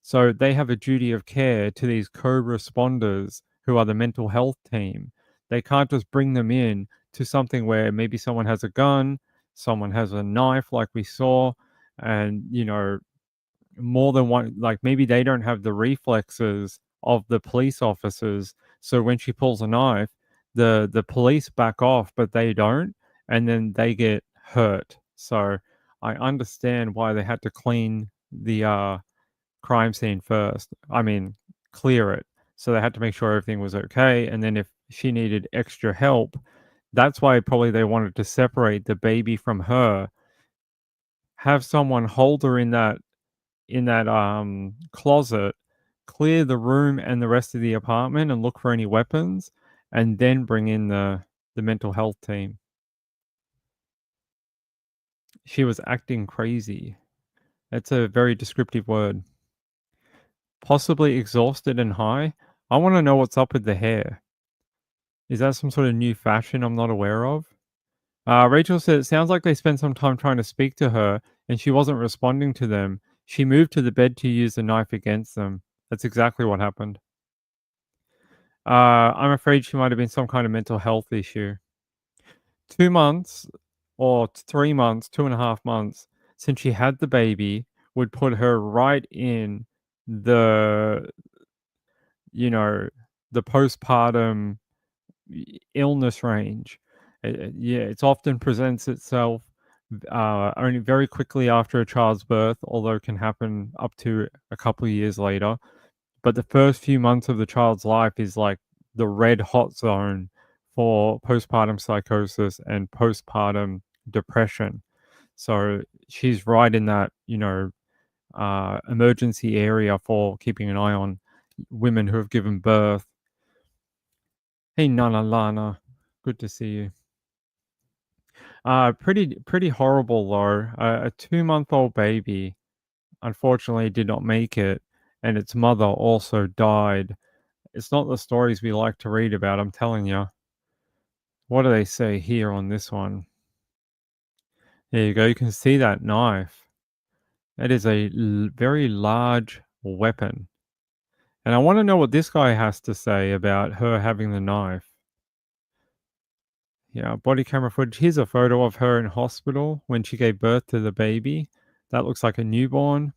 Speaker 1: So they have a duty of care to these co-responders who are the mental health team. They can't just bring them in to something where maybe someone has a gun, someone has a knife like we saw, and more than one, like maybe they don't have the reflexes of the police officers, so when she pulls a knife, the police back off but they don't, and then they get hurt. So I understand why they had to clean the crime scene first. I mean, clear it. So they had to make sure everything was okay, and then if she needed extra help, that's why probably they wanted to separate the baby from her, have someone hold her in that closet, clear the room and the rest of the apartment and look for any weapons, and then bring in the mental health team. She was acting crazy. That's a very descriptive word. Possibly exhausted and high. I want to know what's up with the hair. Is that some sort of new fashion I'm not aware of? Rachel said it sounds like they spent some time trying to speak to her and she wasn't responding to them. She moved to the bed to use the knife against them. That's exactly what happened. I'm afraid she might have been some kind of mental health issue. 2 months or 3 months, 2.5 months since she had the baby would put her right in the, the postpartum illness range. Yeah, it often presents itself only very quickly after a child's birth, although it can happen up to a couple of years later. But the first few months of the child's life is like the red hot zone for postpartum psychosis and postpartum depression. So she's right in that, emergency area for keeping an eye on women who have given birth. Hey, Nana Lana, good to see you. Pretty horrible though. A 2-month-old baby unfortunately did not make it, and its mother also died. It's not the stories we like to read about, I'm telling you. What do they say here on this one? There you go. You can see that knife. That is a very large weapon. And I want to know what this guy has to say about her having the knife. Yeah, body camera footage. Here's a photo of her in hospital when she gave birth to the baby. That looks like a newborn.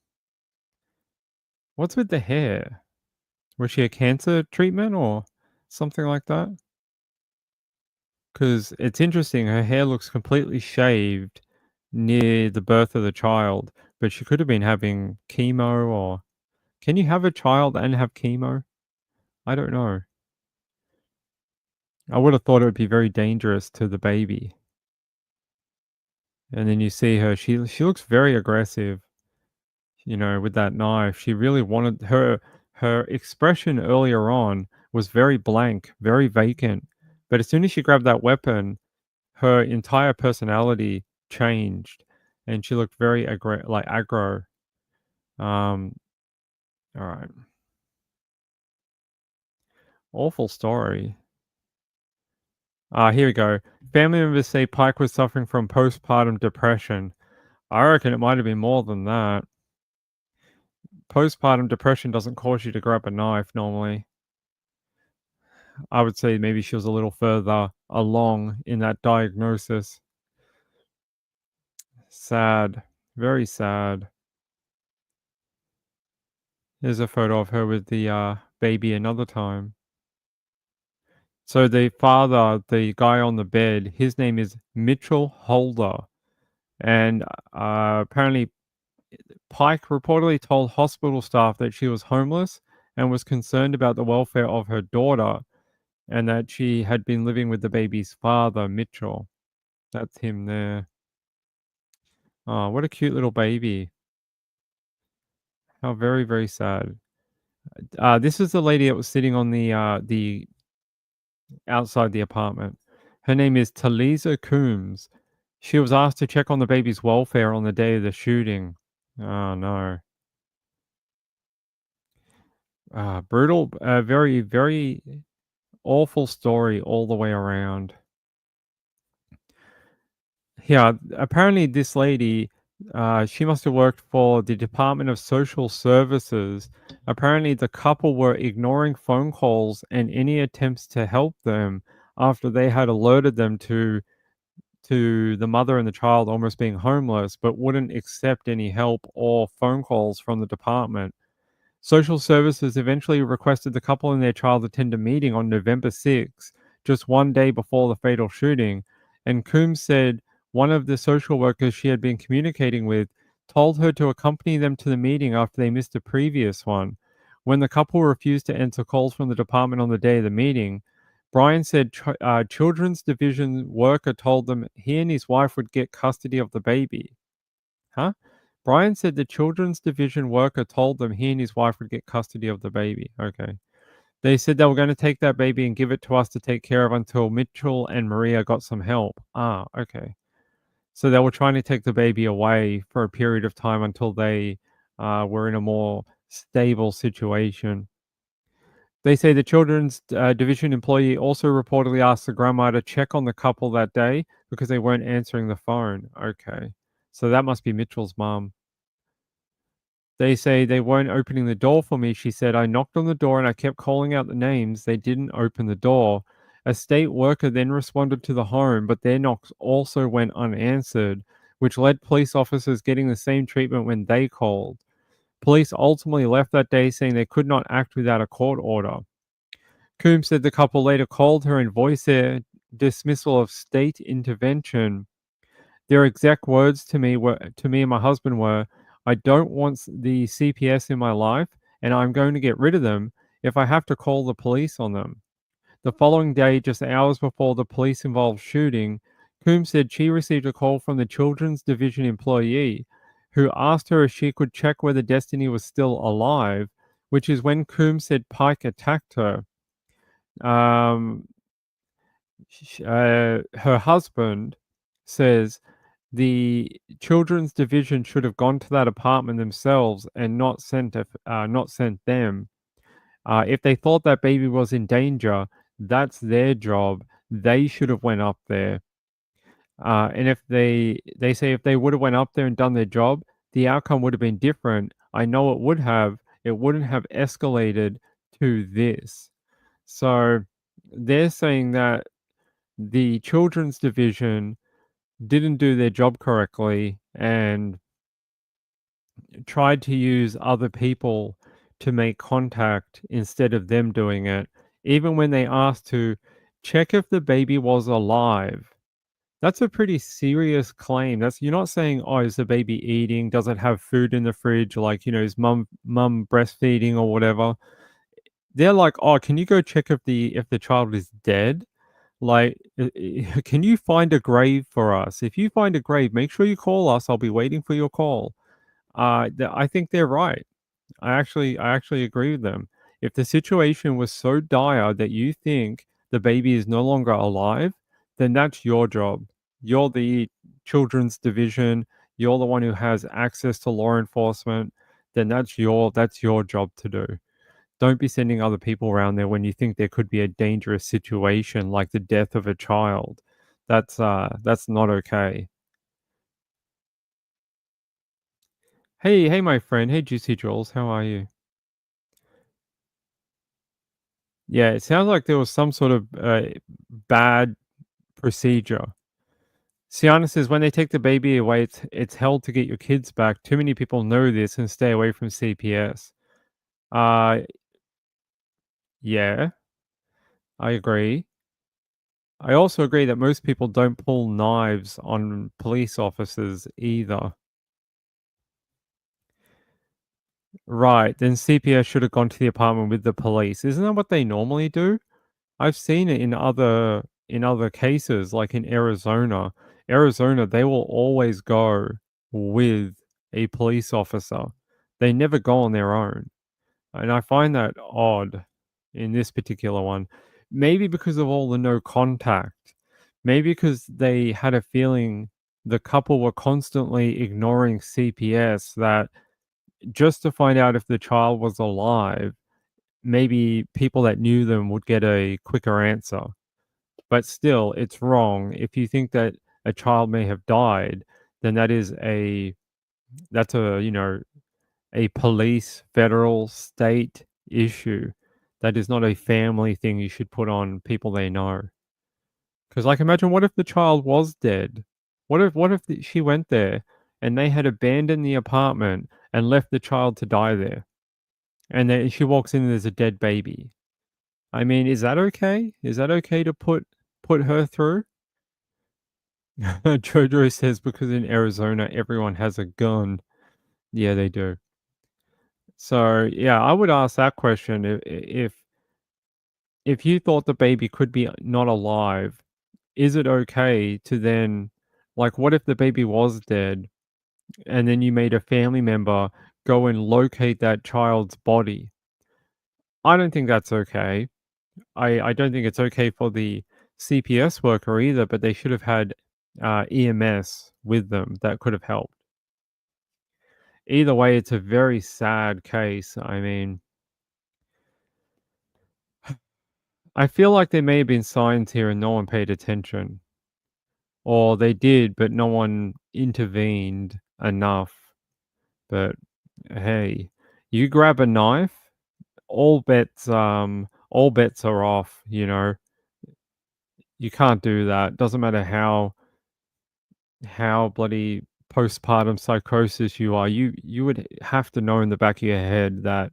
Speaker 1: What's with the hair? Was she a cancer treatment or something like that? Because it's interesting. Her hair looks completely shaved near the birth of the child, but she could have been having chemo or... Can you have a child and have chemo? I don't know. I would have thought it would be very dangerous to the baby. And then you see her, she looks very aggressive, with that knife. She really wanted her expression earlier on was very blank, very vacant. But as soon as she grabbed that weapon, her entire personality changed and she looked very aggro. All right. Awful story. Here we go. Family members say Pike was suffering from postpartum depression. I reckon it might have been more than that. Postpartum depression doesn't cause you to grab a knife normally. I would say maybe she was a little further along in that diagnosis. Sad. Very sad. Here's a photo of her with the baby another time. So the father, the guy on the bed, his name is Mitchell Holder. And apparently Pike reportedly told hospital staff that she was homeless and was concerned about the welfare of her daughter and that she had been living with the baby's father, Mitchell. That's him there. Oh, what a cute little baby. How very, very sad. This is the lady that was sitting on the outside the apartment. Her name is Talisa Coombs. She was asked to check on the baby's welfare on the day of the shooting. Oh no. Brutal, very, very awful story all the way around. Yeah, apparently this lady, she must have worked for the Department of Social Services. Apparently the couple were ignoring phone calls and any attempts to help them after they had alerted them to the mother and the child almost being homeless, but wouldn't accept any help or phone calls from the department. Social services eventually requested the couple and their child attend a meeting on November 6, just one day before the fatal shooting, and Coombs said one of the social workers she had been communicating with told her to accompany them to the meeting after they missed a previous one. When the couple refused to answer calls from the department on the day of the meeting, Brian said Children's Division worker told them he and his wife would get custody of the baby. Huh? Brian said the Children's Division worker told them he and his wife would get custody of the baby. Okay. They said they were going to take that baby and give it to us to take care of until Mitchell and Maria got some help. Ah, okay. So they were trying to take the baby away for a period of time until they were in a more stable situation. They say the Children's Division employee also reportedly asked the grandma to check on the couple that day because they weren't answering the phone. Okay. So that must be Mitchell's mom. They say they weren't opening the door for me. She said, I knocked on the door and I kept calling out the names. They didn't open the door. A state worker then responded to the home, but their knocks also went unanswered, which led police officers getting the same treatment when they called. Police ultimately left that day saying they could not act without a court order. Coombs said the couple later called her and voiced their dismissal of state intervention. Their exact words to me and my husband were, I don't want the CPS in my life, and I'm going to get rid of them if I have to call the police on them. The following day, just hours before the police-involved shooting, Coombs said she received a call from the Children's Division employee who asked her if she could check whether Destiny was still alive, which is when Coombs said Pike attacked her. Her husband says the Children's Division should have gone to that apartment themselves and not sent them. If they thought that baby was in danger, that's their job. They should have went up there. And if they say if they would have went up there and done their job, the outcome would have been different. I know it would have. It wouldn't have escalated to this. So they're saying that the Children's Division didn't do their job correctly and tried to use other people to make contact instead of them doing it, even when they asked to check if the baby was alive. That's a pretty serious claim. You're not saying, oh, is the baby eating? Does it have food in the fridge? Like, is mum breastfeeding or whatever? They're like, oh, can you go check if the child is dead? Like, can you find a grave for us? If you find a grave, make sure you call us. I'll be waiting for your call. I think they're right. I actually agree with them. If the situation was so dire that you think the baby is no longer alive, then that's your job. You're the Children's Division. You're the one who has access to law enforcement. Then that's your job to do. Don't be sending other people around there when you think there could be a dangerous situation like the death of a child. That's not okay. Hey, my friend. Hey, Juicy Jules. How are you? Yeah, it sounds like there was some sort of bad procedure. Sienna says when they take the baby away, it's held to get your kids back. Too many people know this and stay away from CPS. Yeah, I agree. I also agree that most people don't pull knives on police officers either. Right, then CPS should have gone to the apartment with the police. Isn't that what they normally do? I've seen it in other cases, like in Arizona. Arizona, they will always go with a police officer. They never go on their own. And I find that odd in this particular one. Maybe because of all the no contact. Maybe because they had a feeling the couple were constantly ignoring CPS, that just to find out if the child was alive, maybe people that knew them would get a quicker answer. But still, it's wrong. If you think that a child may have died, then that's a police, federal, state issue. That is not a family thing you should put on people they know. Because, like, imagine what if the child was dead? What if she went there and they had abandoned the apartment and left the child to die there? And then she walks in and there's a dead baby. I mean, is that okay? Is that okay to put her through? Jojo says because in Arizona everyone has a gun. Yeah, they do. So yeah, I would ask that question if you thought the baby could be not alive, is it okay to then, like, what if the baby was dead and then you made a family member go and locate that child's body? I don't think that's okay. I don't think it's okay for the CPS worker either, but they should have had EMS with them that could have helped. Either way, it's a very sad case. I mean, I feel like there may have been signs here and no one paid attention. Or they did, but no one intervened enough. But hey, you grab a knife, all bets are off, you know. You can't do that. Doesn't matter how bloody postpartum psychosis you are. You would have to know in the back of your head that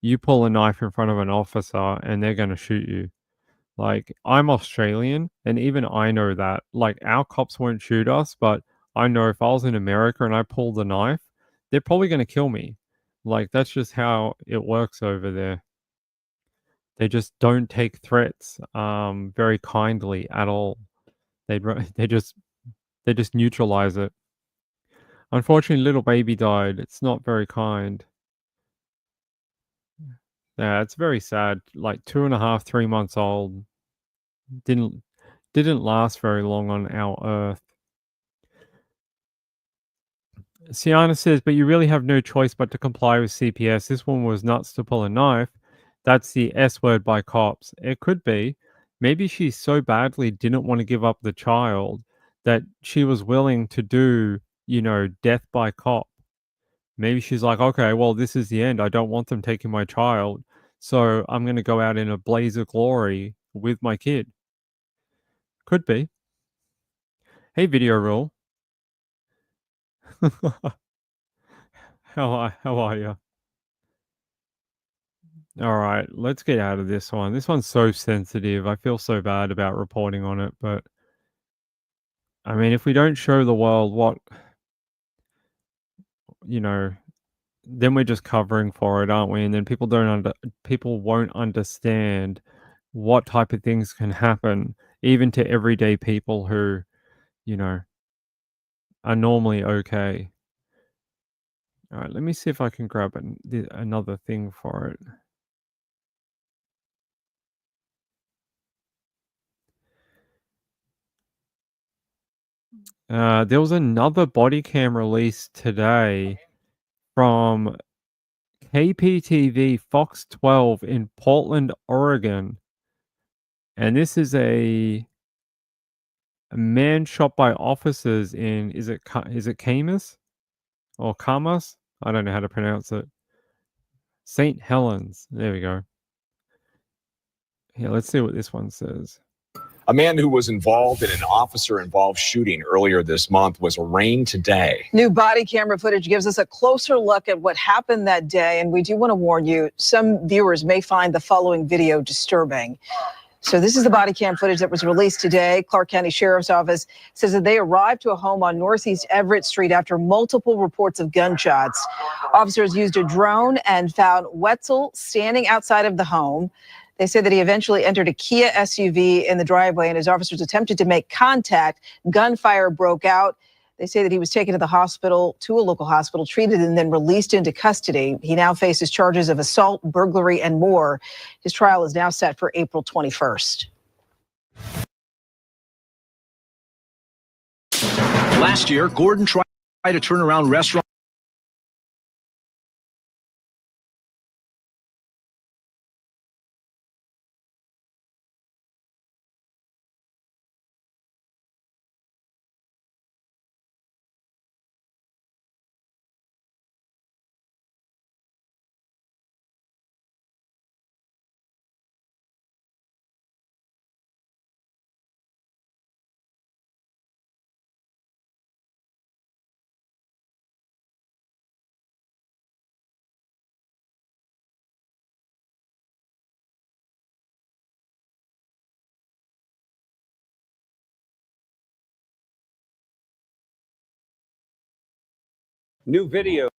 Speaker 1: you pull a knife in front of an officer and they're going to shoot you. Like, I'm Australian and even I know that. Like, our cops won't shoot us, but I know if I was in America and I pulled a knife, they're probably going to kill me. Like, that's just how it works over there. They just don't take threats very kindly at all. They they just they just neutralize it. Unfortunately, little baby died. It's not very kind. Yeah, it's very sad. Like 2.5, 3 months old. Didn't last very long on our Earth. Sienna says, but you really have no choice but to comply with CPS. This one was nuts to pull a knife. That's the S word by cops. It could be. Maybe she so badly didn't want to give up the child that she was willing to do, death by cop. Maybe she's like, okay, well, this is the end. I don't want them taking my child. So I'm going to go out in a blaze of glory with my kid. Could be. Hey, Video Rule. How are you? All right, let's get out of this one. This one's so sensitive. I feel so bad about reporting on it, but I mean, if we don't show the world what, you know, then we're just covering for it, aren't we? And then people won't understand what type of things can happen, even to everyday people who, you know, are normally okay. All right, let me see if I can grab another thing for it. There was another body cam released today from KPTV Fox 12 in Portland, Oregon. And this is a man shot by officers in, is it Camas? Or Camas? I don't know how to pronounce it. St. Helens. There we go. Yeah, let's see what this one says.
Speaker 14: A man who was involved in an officer-involved shooting earlier this month was arraigned today.
Speaker 15: New body camera footage gives us a closer look at what happened that day, and we do want to warn you, some viewers may find the following video disturbing. So this is the body cam footage that was released today. Clark County Sheriff's Office says that they arrived to a home on Northeast Everett Street after multiple reports of gunshots. Officers used a drone and found Wetzel standing outside of the home. They say that he eventually entered a Kia SUV in the driveway, and as officers attempted to make contact, gunfire broke out. They say that he was taken to a local hospital, treated, and then released into custody. He now faces charges of assault, burglary, and more. His trial is now set for April 21st.
Speaker 16: Last year, Gordon tried to turn around restaurant.
Speaker 17: New video.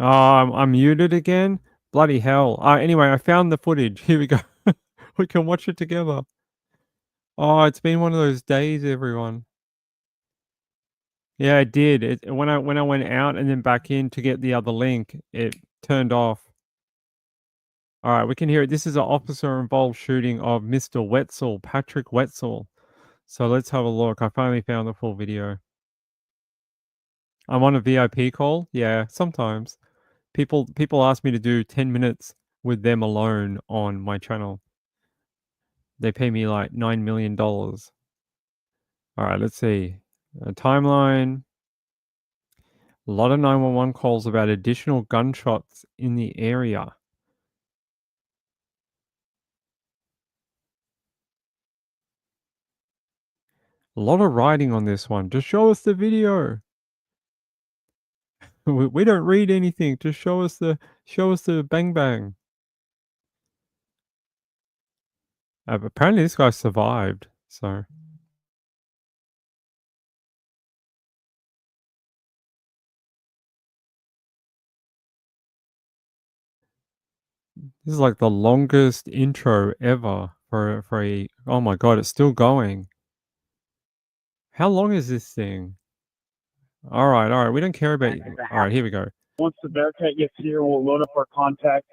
Speaker 1: Oh, I'm muted again? Bloody hell. Anyway, I found the footage. Here we go. We can watch it together. Oh, it's been one of those days, everyone. Yeah, it did. When I went out and then back in to get the other link, it turned off. All right, we can hear it. This is an officer-involved shooting of Mr. Wetzel, Patrick Wetzel. So let's have a look. I finally found the full video. I'm on a VIP call. Yeah, sometimes people ask me to do 10 minutes with them alone on my channel. They pay me like $9 million. All right, let's see. A timeline. A lot of 911 calls about additional gunshots in the area. A lot of writing on this one. Just show us the video. We don't read anything. Just show us the bang bang. Apparently this guy survived. So this is like the longest intro ever for a. Oh my god, it's still going. How long is this thing? All right. We don't care about. All right, here we go.
Speaker 18: Once the Bearcat gets here, we'll load up our contact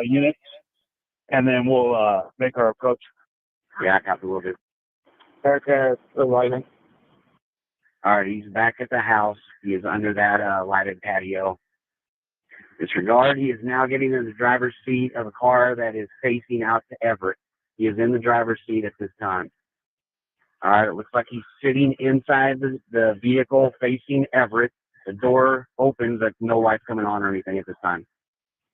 Speaker 18: units, and then we'll make our approach.
Speaker 19: Yeah, I copy, will do.
Speaker 18: Bearcat arriving.
Speaker 19: All right, he's back at the house. He is under that lighted patio. Disregard, he is now getting in the driver's seat of a car that is facing out to Everett. He is in the driver's seat at this time. All right, it looks like he's sitting inside the vehicle facing Everett. The door opens, but no lights coming on or anything at this time.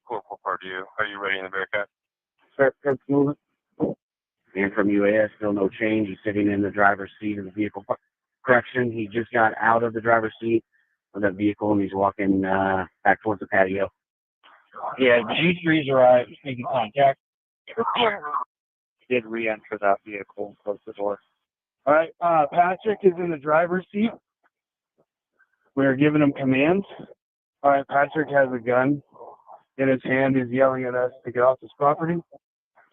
Speaker 20: Corporal Pardue, are you ready in the Bearcat?
Speaker 18: Bearcat's moving.
Speaker 19: And from UAS, still no change. He's sitting in the driver's seat of the vehicle. Correction, he just got out of the driver's seat of that vehicle and he's walking back towards the patio.
Speaker 18: Yeah, G3's arrived, making contact. Did re-enter that vehicle and close the door. All right, Patrick is in the driver's seat. We're giving him commands. All right, Patrick has a gun in his hand. He's yelling at us to get off this property.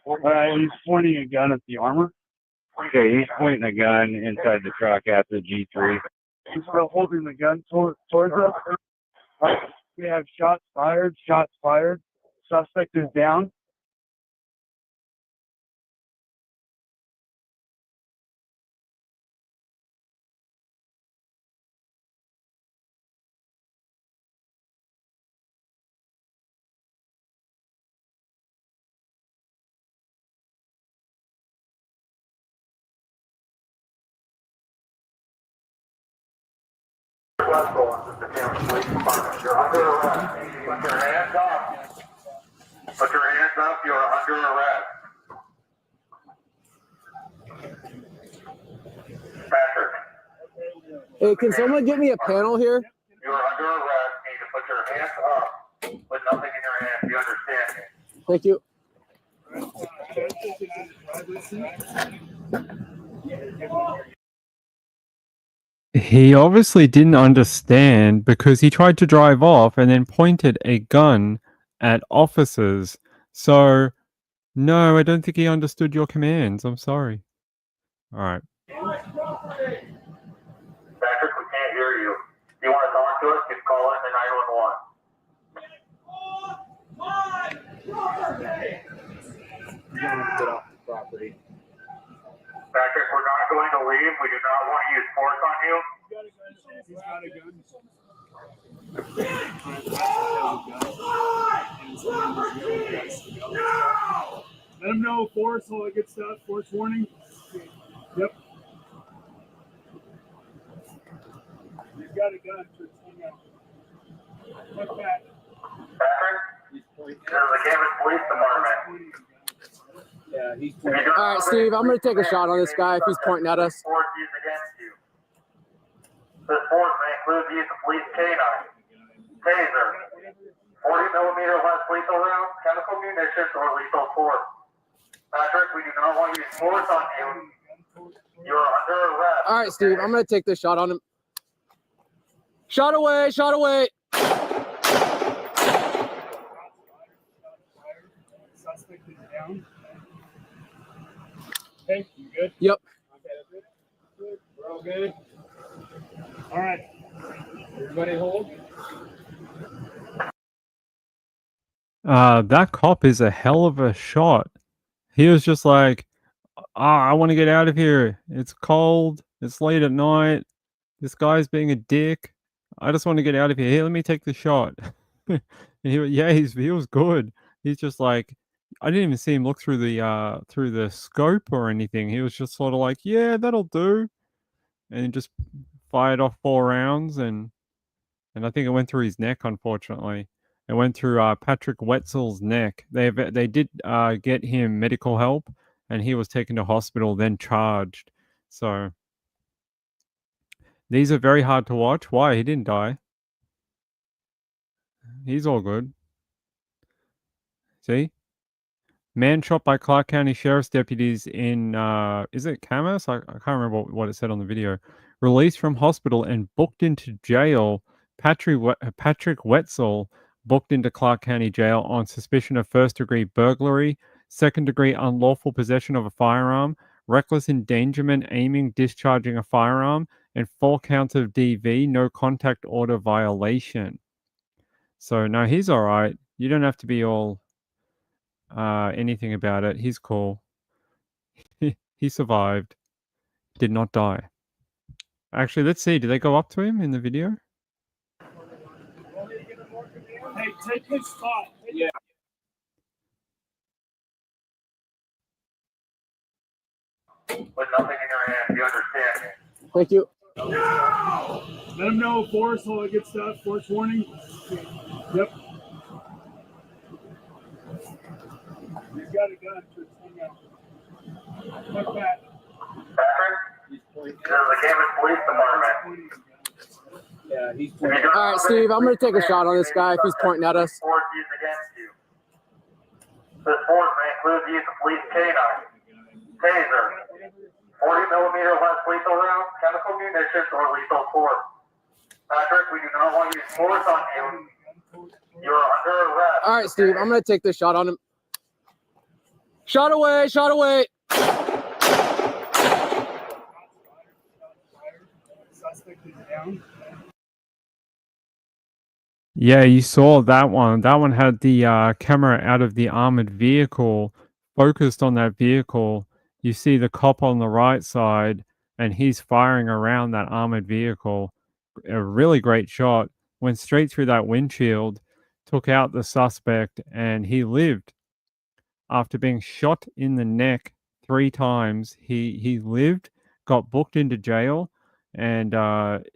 Speaker 18: All right, he's pointing a gun at the armor.
Speaker 19: Okay, he's pointing a gun inside the truck at the G3.
Speaker 18: He's still holding the gun towards us. All right, we have shots fired. Suspect is down.
Speaker 3: You're under arrest. Put your hands up. Put your hands up. You're under arrest. Patrick.
Speaker 21: Hey, can someone get me a panel here?
Speaker 3: You're under arrest. You need to put your hands up with nothing in your hand. You understand me?
Speaker 21: Thank you.
Speaker 1: He obviously didn't understand because he tried to drive off and then pointed a gun at officers. So, no, I don't think he understood your commands. I'm sorry. All right.
Speaker 3: Patrick, we can't hear you. If you want to talk to us, just call in the 911.
Speaker 18: Get off the property.
Speaker 3: Patrick, we're not going to leave. We do not want to use force on you.
Speaker 18: He's got a gun. Let him know, force, all that good stuff. Force warning. Yep. He's got a gun. Look back.
Speaker 3: Patrick, this is the Camas Police Department.
Speaker 18: Yeah, he's
Speaker 21: All right, Steve, I'm going to take a shot on this guy if he's pointing at us.
Speaker 3: Force used against you. This force may include the use of police canine, taser, 40mm less lethal rounds, chemical munitions, or lethal force. Patrick, we do not want to use force on you. You're under arrest.
Speaker 21: All right, Steve, I'm going to take this shot on him. Shot away, shot away.
Speaker 18: Suspect is down. Okay, you good?
Speaker 21: Yep.
Speaker 18: Okay, that's it. Good. We're all good. All right. Everybody hold.
Speaker 1: That cop is a hell of a shot. He was just like, I want to get out of here. It's cold. It's late at night. This guy's being a dick. I just want to get out of here. Here, let me take the shot. And he was good. He's just like, I didn't even see him look through the scope or anything. He was just sort of like, yeah, that'll do, and just fired off 4 rounds, and I think it went through his neck. Unfortunately, it went through Patrick Wetzel's neck. They did get him medical help, and he was taken to hospital, then charged. So these are very hard to watch. Why? He didn't die. He's all good. See? Man shot by Clark County Sheriff's deputies in, is it Camas? I can't remember what it said on the video. Released from hospital and booked into jail. Patrick Wetzel booked into Clark County Jail on suspicion of first-degree burglary, second-degree unlawful possession of a firearm, reckless endangerment, aiming, discharging a firearm, and 4 counts of DV, no contact order violation. So, no, he's all right. You don't have to be all anything about it. He's cool. He survived. Did not die. Actually, let's see. Did they go up to him in the video?
Speaker 4: Hey, take his spot. Yeah.
Speaker 3: With nothing in your hand, you understand me?
Speaker 21: Thank you.
Speaker 4: No! Let him know, force, all that good stuff. Force warning. Yep. He's got a gun. So hang out. Look back.
Speaker 3: Patrick? This is the Camas Police Department.
Speaker 21: Yeah, he's pointing. All right, Steve, I'm going to take a shot on this guy if he's pointing at us.
Speaker 3: Force used against you. This force may include the use of police canine, taser, 40 millimeter less lethal rounds, chemical munitions, or lethal force. Patrick, we do not want to use force on you. You are under arrest.
Speaker 21: All right, Steve, I'm going to take this shot on him. Shot away, shot away.
Speaker 4: Suspect is down.
Speaker 1: Yeah, you saw that one. That one had the camera out of the armored vehicle, focused on that vehicle. You see the cop on the right side, and he's firing around that armored vehicle. A really great shot. Went straight through that windshield, took out the suspect, and he lived. After being shot in the neck 3 times, he lived, got booked into jail, and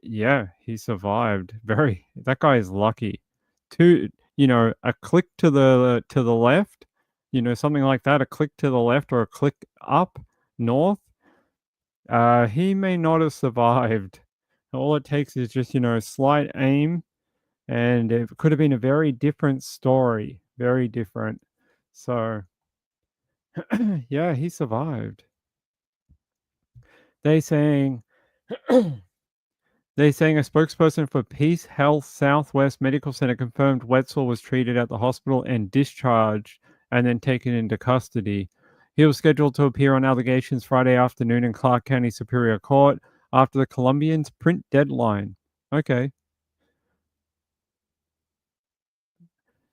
Speaker 1: yeah, he survived. That guy is lucky. A click to the left, something like that, a click to the left or a click up north, he may not have survived. All it takes is just, slight aim, and it could have been a very different story, very different. So yeah, he survived. They saying a spokesperson for Peace Health Southwest Medical Center confirmed Wetzel was treated at the hospital and discharged and then taken into custody. He was scheduled to appear on allegations Friday afternoon in Clark County Superior Court after the Columbian's print deadline. Okay.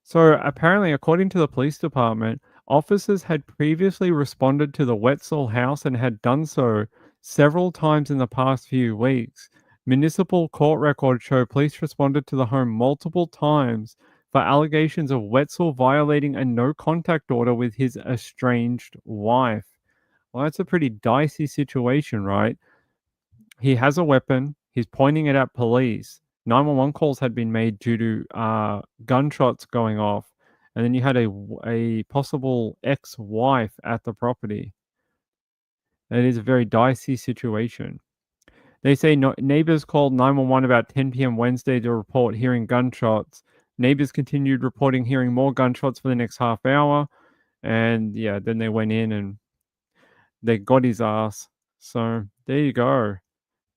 Speaker 1: So apparently, according to the police department, officers had previously responded to the Wetzel house and had done so several times in the past few weeks. Municipal court records show police responded to the home multiple times for allegations of Wetzel violating a no-contact order with his estranged wife. Well, that's a pretty dicey situation, right? He has a weapon. He's pointing it at police. 911 calls had been made due to gunshots going off, and then you had a possible ex-wife at the property. It is a very dicey situation. They say neighbors called 911 about 10 p.m. Wednesday to report hearing gunshots. Neighbors continued reporting hearing more gunshots for the next half hour, and yeah, then they went in and they got his ass. So there you go.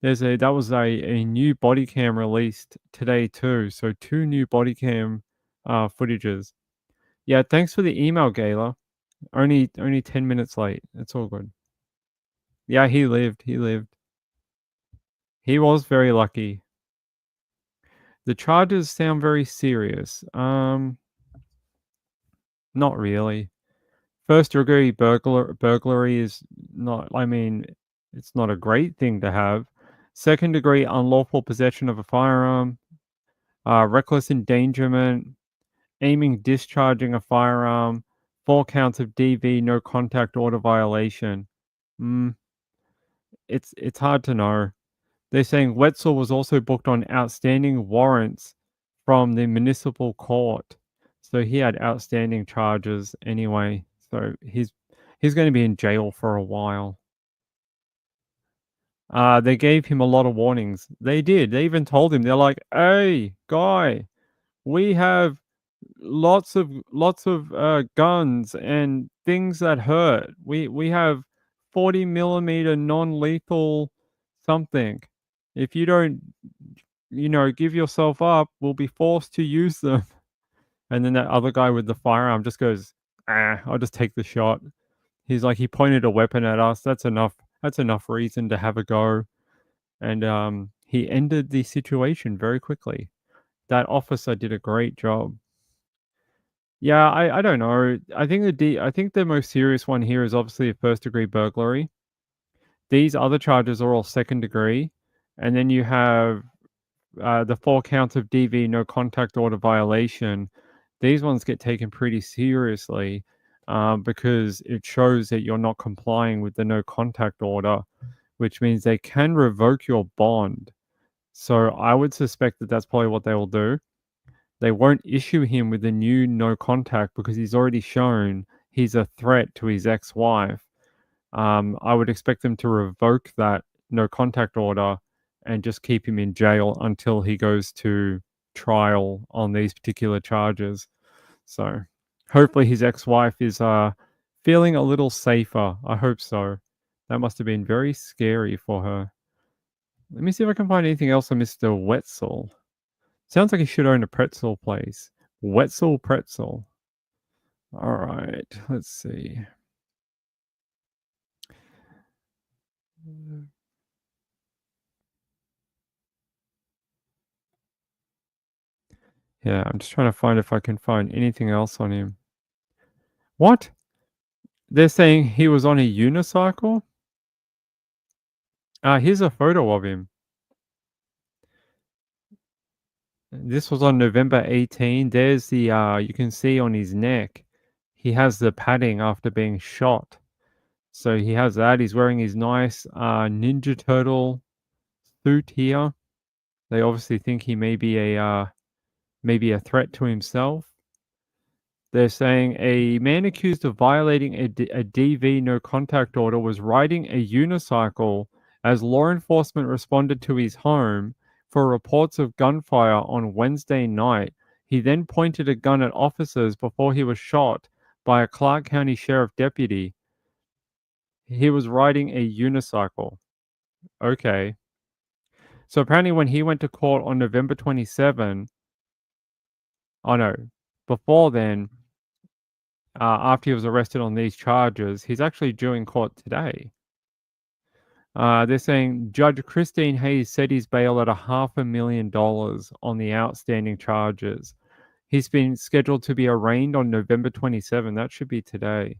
Speaker 1: That was a new body cam released today too. So 2 new body cam footages. Yeah, thanks for the email, Gayla. Only 10 minutes late. It's all good. Yeah, he lived. He was very lucky. The charges sound very serious. Not really. First-degree burglary is not, I mean, it's not a great thing to have. Second-degree unlawful possession of a firearm, reckless endangerment, aiming, discharging a firearm, 4 counts of DV, no contact order violation. It's hard to know. They're saying Wetzel was also booked on outstanding warrants from the municipal court. So he had outstanding charges anyway. So he's going to be in jail for a while. They gave him a lot of warnings. They did. They even told him, they're like, "Hey, guy, we have lots of guns and things that hurt. We have 40 millimeter non-lethal something. If you don't, give yourself up, we'll be forced to use them." And then that other guy with the firearm just goes, I'll just take the shot. He's like, he pointed a weapon at us. That's enough. That's enough reason to have a go. And he ended the situation very quickly. That officer did a great job. Yeah, I don't know. I think the most serious one here is obviously a first-degree burglary. These other charges are all second degree, and then you have the 4 counts of DV, no contact order violation. These ones get taken pretty seriously because it shows that you're not complying with the no contact order, which means they can revoke your bond. So I would suspect that that's probably what they will do. They won't issue him with a new no contact because he's already shown he's a threat to his ex-wife. I would expect them to revoke that no contact order and just keep him in jail until he goes to trial on these particular charges. So hopefully his ex-wife is feeling a little safer. I hope so. That must have been very scary for her. Let me see if I can find anything else on Mr. Wetzel. Sounds like he should own a pretzel place. Wetzel Pretzel. All right, let's see. Yeah, I'm just trying to find if I can find anything else on him. What? They're saying he was on a unicycle? Here's a photo of him. This was on November 18. There's the, you can see on his neck, he has the padding after being shot. So he has that. He's wearing his nice Ninja Turtle suit here. They obviously think he may be a threat to himself. They're saying a man accused of violating a DV no contact order was riding a unicycle as law enforcement responded to his home for reports of gunfire on Wednesday night. He then pointed a gun at officers before he was shot by a Clark County Sheriff deputy. He was riding a unicycle. Okay. So apparently when he went to court on November 27, before then, after he was arrested on these charges, he's actually due in court today. They're saying Judge Christine Hayes set his bail at $500,000 on the outstanding charges. He's been scheduled to be arraigned on November 27. That should be today.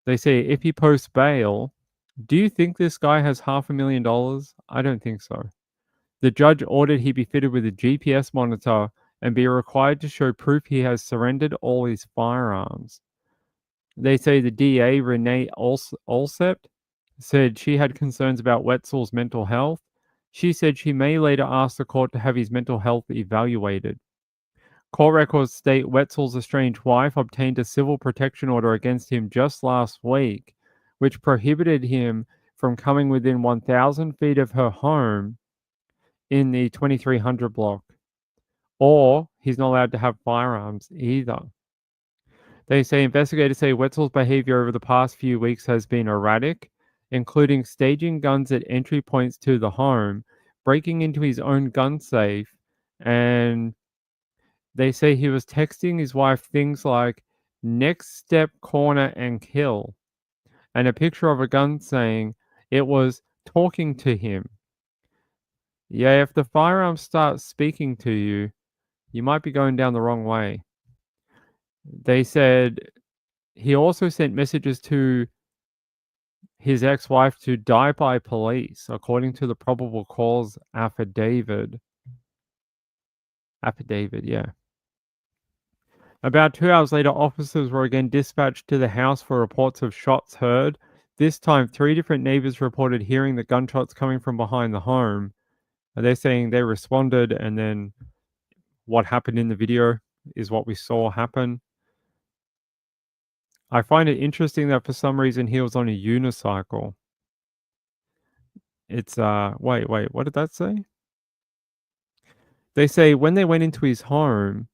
Speaker 1: They say if he posts bail, do you think this guy has $500,000? I don't think so. The judge ordered he be fitted with a GPS monitor and be required to show proof he has surrendered all his firearms. They say the DA, Renee Olsept, said she had concerns about Wetzel's mental health. She said she may later ask the court to have his mental health evaluated. Court records state Wetzel's estranged wife obtained a civil protection order against him just last week, which prohibited him from coming within 1,000 feet of her home in the 2300 block. Or he's not allowed to have firearms either. They say investigators say Wetzel's behavior over the past few weeks has been erratic, including staging guns at entry points to the home, breaking into his own gun safe, and they say he was texting his wife things like next step, corner, and kill, and a picture of a gun saying it was talking to him. Yeah, if the firearm starts speaking to you, you might be going down the wrong way. They said he also sent messages to his ex-wife to die by police, according to the probable cause affidavit. Yeah. About 2 hours later, officers were again dispatched to the house for reports of shots heard. This time, 3 different neighbors reported hearing the gunshots coming from behind the home. They're saying they responded, and then what happened in the video is what we saw happen. I find it interesting that for some reason he was on a unicycle. It's, wait, what did that say? They say when they went into his home,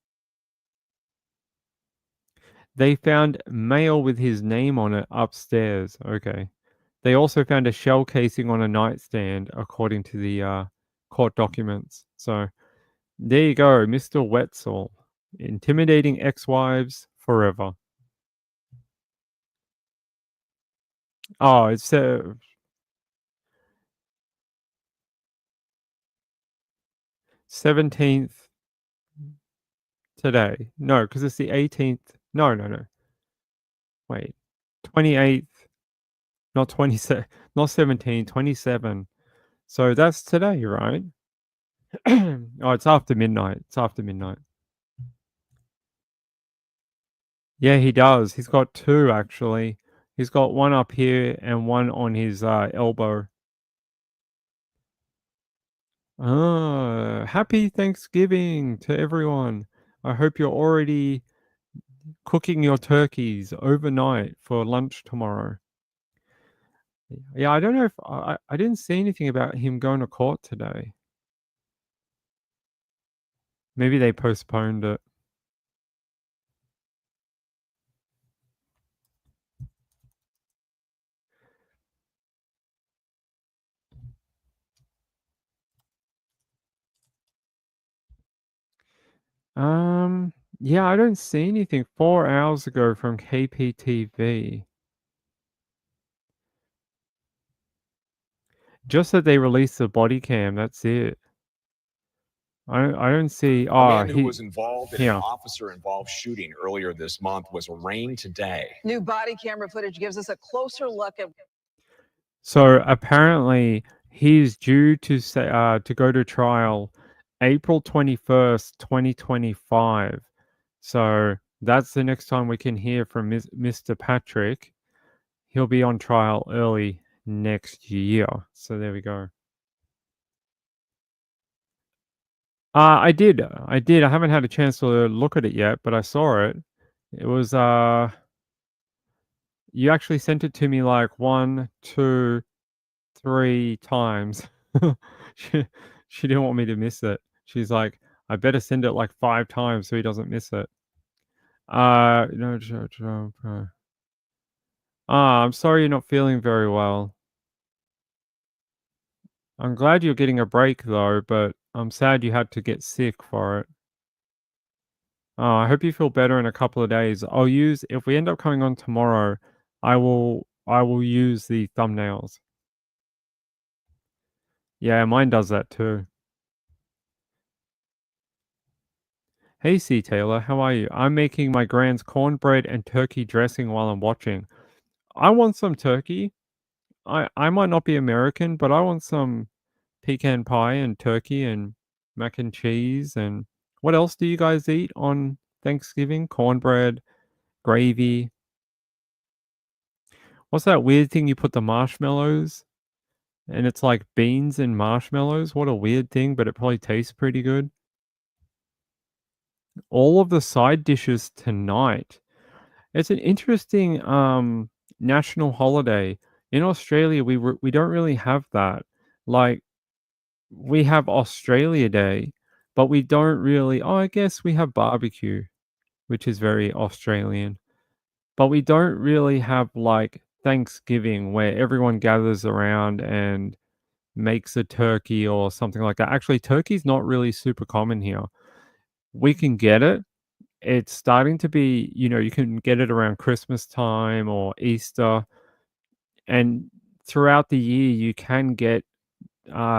Speaker 1: they found mail with his name on it upstairs. Okay. They also found a shell casing on a nightstand, according to the court documents. So there you go, Mr. Wetzel. Intimidating ex-wives forever. Oh, it's 17th today. No, because it's the 18th. No. Wait. 28th. Not 27. Not 17. 27. So that's today, right? Oh, it's after midnight. It's after midnight. Yeah, he does. He's got 2, actually. He's got one up here and one on his elbow. Happy Thanksgiving to everyone. I hope you're already cooking your turkeys overnight for lunch tomorrow. Yeah, I don't know if I didn't see anything about him going to court today. Maybe they postponed it. Yeah, I don't see anything 4 hours ago from KPTV. Just that they released the body cam, that's it. I don't see.
Speaker 14: A man who was involved in an officer-involved shooting earlier this month was arraigned today.
Speaker 15: New body camera footage gives us a closer look at.
Speaker 1: So apparently he's due to go to trial April 21st, 2025. So that's the next time we can hear from Mr. Patrick. He'll be on trial early next year. So there we go. I did. I haven't had a chance to look at it yet, but I saw it. It was you actually sent it to me like 1, 2, 3 times. she didn't want me to miss it. She's like, I better send it like 5 times so he doesn't miss it. No, I'm sorry you're not feeling very well. I'm glad you're getting a break though, but I'm sad you had to get sick for it. I hope you feel better in a couple of days. If we end up coming on tomorrow, I will use the thumbnails. Yeah, mine does that too. Hey C. Taylor, how are you? I'm making my grand's cornbread and turkey dressing while I'm watching. I want some turkey. I might not be American, but I want some pecan pie and turkey and mac and cheese. And what else do you guys eat on Thanksgiving? Cornbread, gravy. What's that weird thing you put the marshmallows? And it's like beans and marshmallows. What a weird thing, but it probably tastes pretty good. All of the side dishes tonight. It's an interesting national holiday. In Australia, we don't really have that. Like, we have Australia Day, but we don't really. Oh, I guess we have barbecue, which is very Australian. But we don't really have like Thanksgiving where everyone gathers around and makes a turkey or something like that. Actually, turkey's not really super common here. We can get it. It's starting to be, you can get it around Christmas time or Easter. And throughout the year, you can get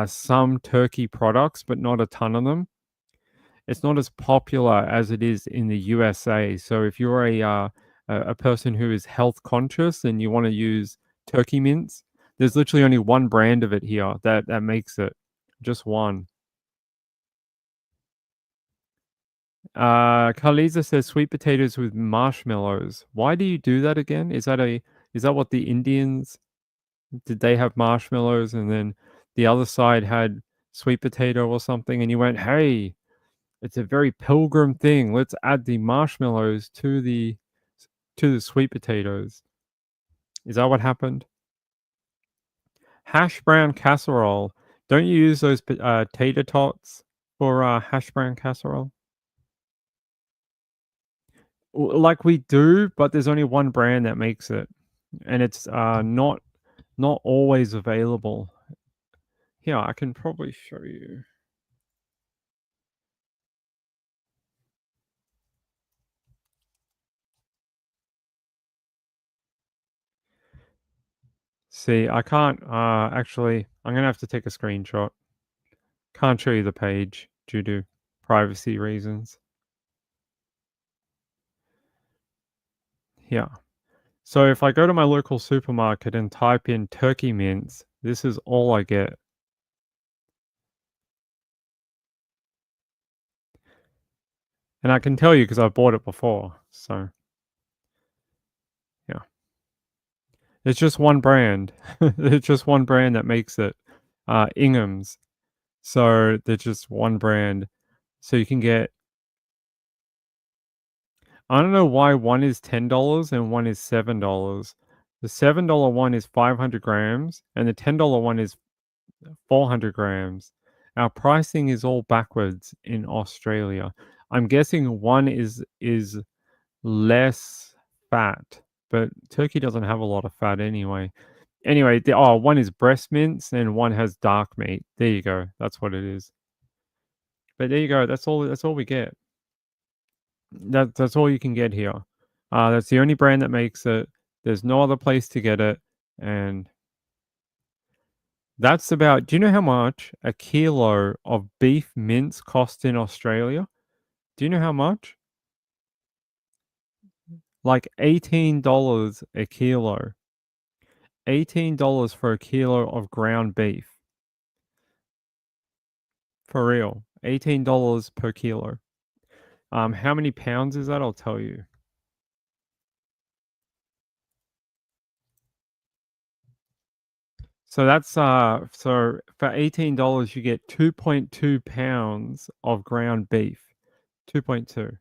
Speaker 1: some turkey products, but not a ton of them. it's not as popular as it is in the USA. So if you're a person who is health conscious and you want to use turkey mince, there's literally only one brand of it here that makes it. Just one. Carliza says sweet potatoes with marshmallows. Why do you do that again? Is that what the Indians did? They have marshmallows and then the other side had sweet potato or something, and you went, hey, it's a very pilgrim thing. Let's add the marshmallows to the sweet potatoes. Is that what happened? Hash brown casserole. Don't you use those tater tots for hash brown casserole? Like we do, but there's only one brand that makes it, and it's not always available. Here, I can probably show you. See, I can't actually. I'm gonna have to take a screenshot. Can't show you the page due to privacy reasons. Here. So if I go to my local supermarket and type in turkey mince, this is all I get. And I can tell you because I've bought it before. So, yeah. It's just one brand. It's just one brand that makes it. Ingham's. So there's just one brand. So you can get. I don't know why one is $10 and one is $7. The $7 one is 500 grams and the $10 one is 400 grams. Our pricing is all backwards in Australia. I'm guessing one is less fat, but turkey doesn't have a lot of fat anyway. Anyway, one is breast mince and one has dark meat. There you go. That's what it is. But there you go. That's all we get. That's all you can get here. That's the only brand that makes it. There's no other place to get it, and that's about. Do you know how much a kilo of beef mince costs in Australia? Do you know how much? Like $18 a kilo. $18 for a kilo of ground beef. For real. $18 per kilo. How many pounds is that? I'll tell you. So that's so for $18 you get 2.2 pounds of ground beef. 2.2.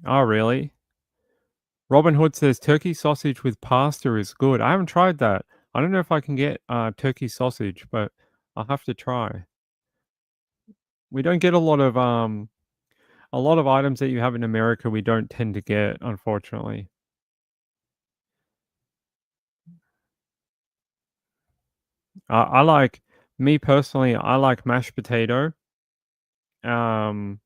Speaker 1: Oh, really? Robin Hood says turkey sausage with pasta is good. I haven't tried that. I don't know if I can get turkey sausage, but I'll have to try. We don't get a lot of items that you have in America we don't tend to get, unfortunately. I like, me personally, I like mashed potato. I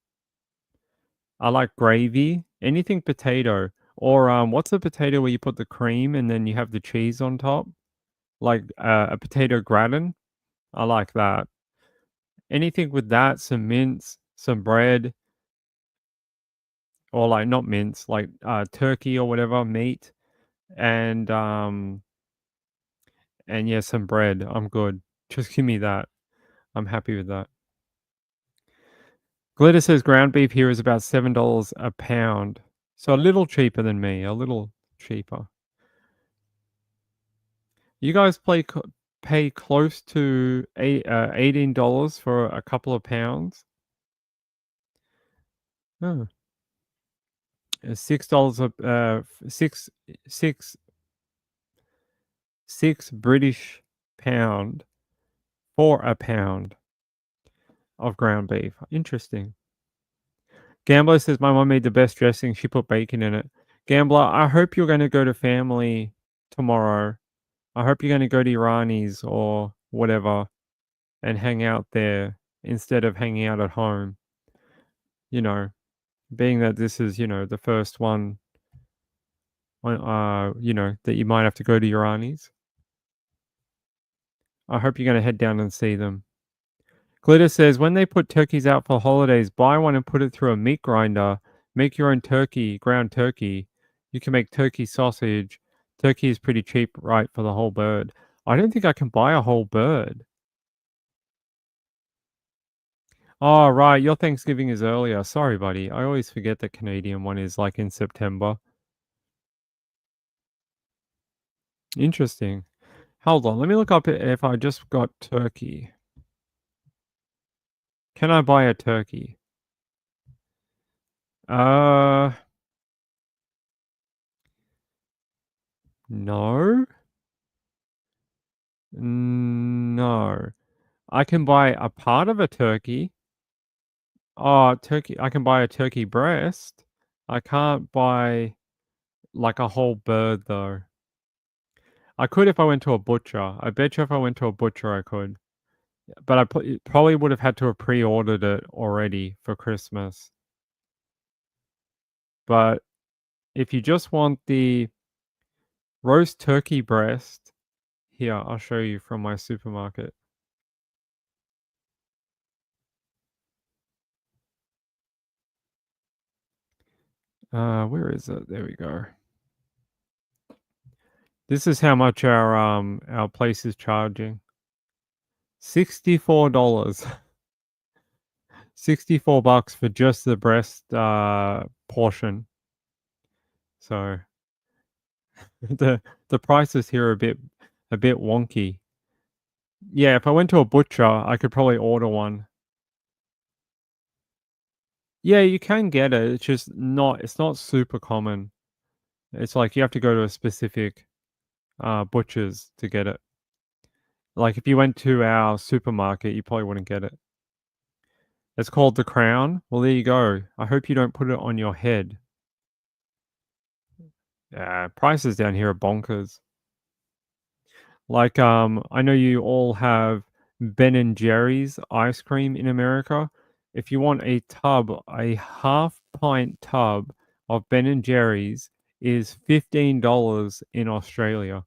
Speaker 1: like gravy, anything potato, or what's the potato where you put the cream and then you have the cheese on top? Like a potato gratin. I like that. Anything with that, some mince, some bread, or like not mince, like turkey or whatever, meat, and yeah, some bread. I'm good. Just give me that. I'm happy with that. Glitter says ground beef here is about $7 a pound. So a little cheaper than me, a little cheaper. You guys pay close to $18 for a couple of pounds. Oh. $6 six British pound for a pound of ground beef. Interesting. Gambler says my mom made the best dressing. She put bacon in it. Gambler, I hope you're going to go to family tomorrow. I hope you're going to go to Irani's or whatever and hang out there instead of hanging out at home. You know, being that this is, the first one, that you might have to go to Irani's. I hope you're going to head down and see them. Glitter says, when they put turkeys out for holidays, buy one and put it through a meat grinder. Make your own turkey, ground turkey. You can make turkey sausage. Turkey is pretty cheap, right, for the whole bird. I don't think I can buy a whole bird. Oh, right, your Thanksgiving is earlier. Sorry, buddy. I always forget the Canadian one is like in September. Interesting. Hold on, let me look up if I just got turkey. Can I buy a turkey? No. No. I can buy a part of a turkey. Oh, turkey. I can buy a turkey breast. I can't buy like a whole bird though. I could if I went to a butcher. I bet you if I went to a butcher I could. But I probably would have had to have pre-ordered it already for Christmas. But if you just want the roast turkey breast, here, I'll show you from my supermarket. Where is it? There we go. This is how much our place is charging. $64. $64 for just the breast portion. So the prices here are a bit wonky. Yeah, if I went to a butcher, I could probably order one. Yeah, you can get it. It's just it's not super common. It's like you have to go to a specific butchers to get it. Like if you went to our supermarket, you probably wouldn't get it. It's called the Crown. Well, there you go. I hope you don't put it on your head. Prices down here are bonkers. Like, I know you all have Ben and Jerry's ice cream in America. If you want a tub, a half pint tub of Ben and Jerry's is $15 in Australia.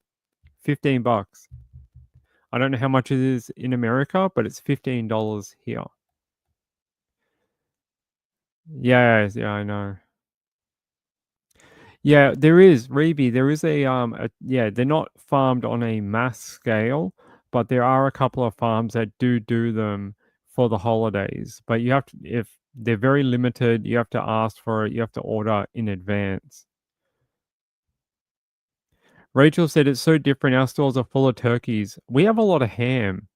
Speaker 1: $15. I don't know how much it is in America, but it's $15 here. Yeah, I know. Yeah, there is, Reby, there is yeah, they're not farmed on a mass scale, but there are a couple of farms that do them for the holidays. But you have to, if they're very limited, you have to ask for it, you have to order in advance. Rachel said it's so different. Our stores are full of turkeys. We have a lot of ham.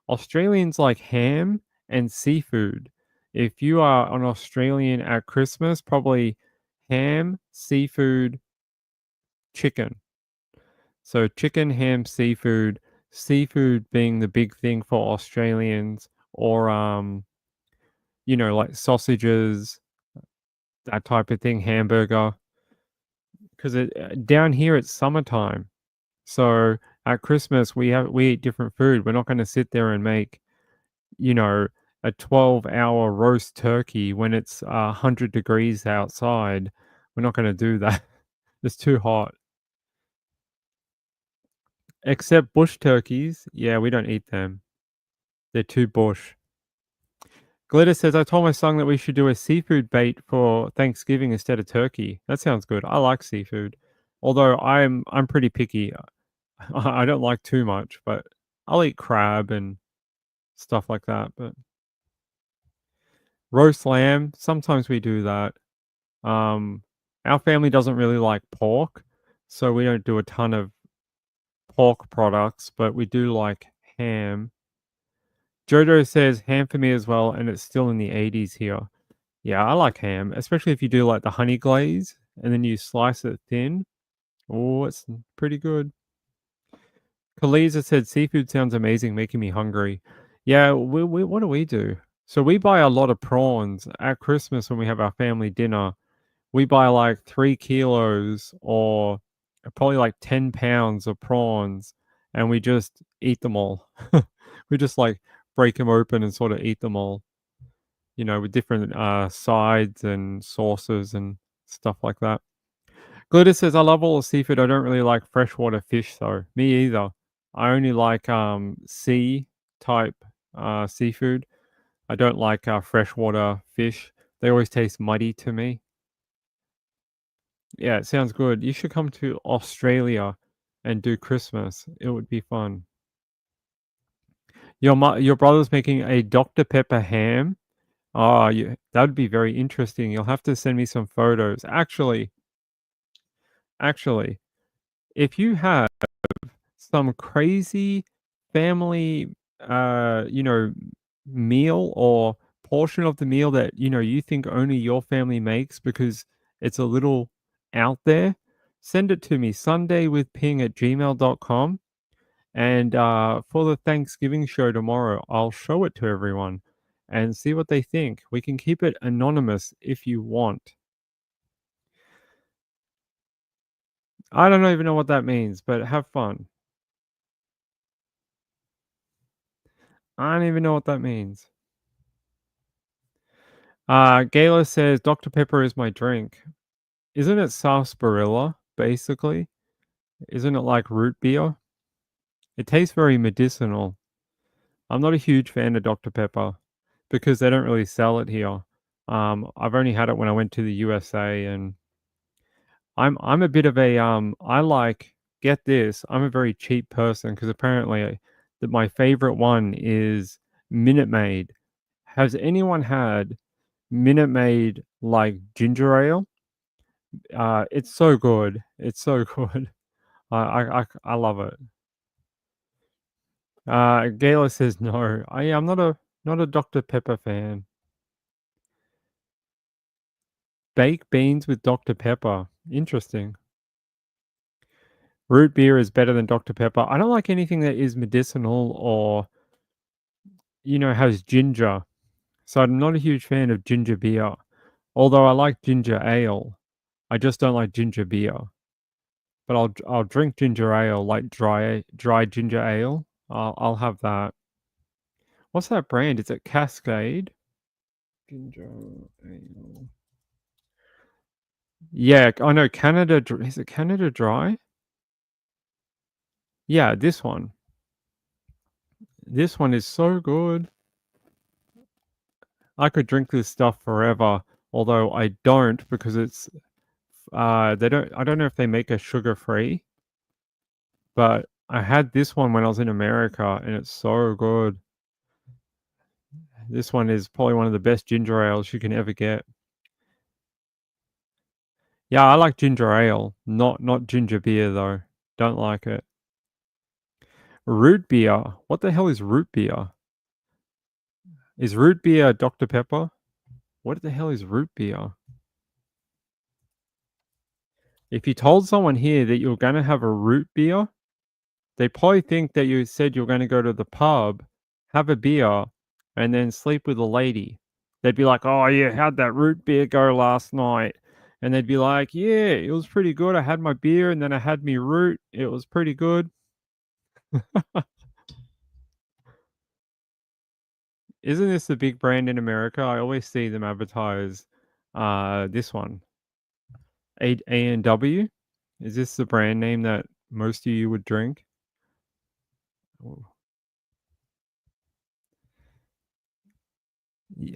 Speaker 1: Australians like ham and seafood. If you are an Australian at Christmas, probably ham, seafood, chicken. So chicken, ham, seafood, seafood being the big thing for Australians, or you know, like sausages, that type of thing, hamburger. Because down here it's summertime, so at Christmas we eat different food. We're not going to sit there and make, you know, a 12-hour roast turkey when it's 100 degrees outside. We're not going to do that. It's too hot. Except bush turkeys. Yeah, we don't eat them. They're too bush. Glitter says, I told my son that we should do a seafood bait for Thanksgiving instead of turkey. That sounds good. I like seafood. Although I'm pretty picky. I don't like too much, but I'll eat crab and stuff like that. But roast lamb, sometimes we do that. Our family doesn't really like pork, so we don't do a ton of pork products, but we do like ham. Jojo says ham for me as well, and it's still in the 80s here. Yeah, I like ham, especially if you do like the honey glaze and then you slice it thin. Oh, it's pretty good. Kaliza said seafood sounds amazing, making me hungry. Yeah, we what do we do? So we buy a lot of prawns at Christmas when we have our family dinner. We buy like 3 kilos or probably like 10 pounds of prawns, and we just eat them all. We just like break them open and sort of eat them all, you know, with different sides and sauces and stuff like that. Glitter says, I love all the seafood. I don't really like freshwater fish, though. Me either. I only like sea type seafood. I don't like freshwater fish. They always taste muddy to me. Yeah, it sounds good. You should come to Australia and do Christmas. It would be fun. Your brother's making a Dr. Pepper ham. Oh, that would be very interesting. You'll have to send me some photos. Actually, if you have some crazy family, meal or portion of the meal that, you think only your family makes because it's a little out there, send it to me, sundaywithping@gmail.com. And for the Thanksgiving show tomorrow, I'll show it to everyone and see what they think. We can keep it anonymous if you want. I don't even know what that means, but have fun. I don't even know what that means. Gayla says Dr. Pepper is my drink. Isn't it sarsaparilla, basically? Isn't it like root beer? It tastes very medicinal. I'm not a huge fan of Dr. Pepper because they don't really sell it here. I've only had it when I went to the USA, and I'm a bit of a I like, get this, I'm a very cheap person because apparently my favorite one is Minute Maid. Has anyone had Minute Maid like ginger ale? It's so good. It's so good. I love it. Gayla says no. I'm not a Dr. Pepper fan. Baked beans with Dr. Pepper. Interesting. Root beer is better than Dr. Pepper. I don't like anything that is medicinal or, has ginger. So I'm not a huge fan of ginger beer. Although I like ginger ale. I just don't like ginger beer. But I'll drink ginger ale, like dry ginger ale. I'll have that. What's that brand? Is it Cascade? Ginger ale. Yeah, I know Canada. Is it Canada Dry? Yeah, this one. This one is so good. I could drink this stuff forever, although I don't because it's I don't know if they make it sugar-free, but I had this one when I was in America and it's so good. This one is probably one of the best ginger ales you can ever get. Yeah, I like ginger ale, not ginger beer though. Don't like it. Root beer. What the hell is root beer? Is root beer Dr. Pepper? What the hell is root beer? If you told someone here that you're going to have a root beer, they probably think that you said you're going to go to the pub, have a beer, and then sleep with a lady. They'd be like, "Oh, yeah, how'd that root beer go last night?" And they'd be like, "Yeah, it was pretty good. I had my beer and then I had me root. It was pretty good." Isn't this the big brand in America? I always see them advertise this one. A&W. Is this the brand name that most of you would drink?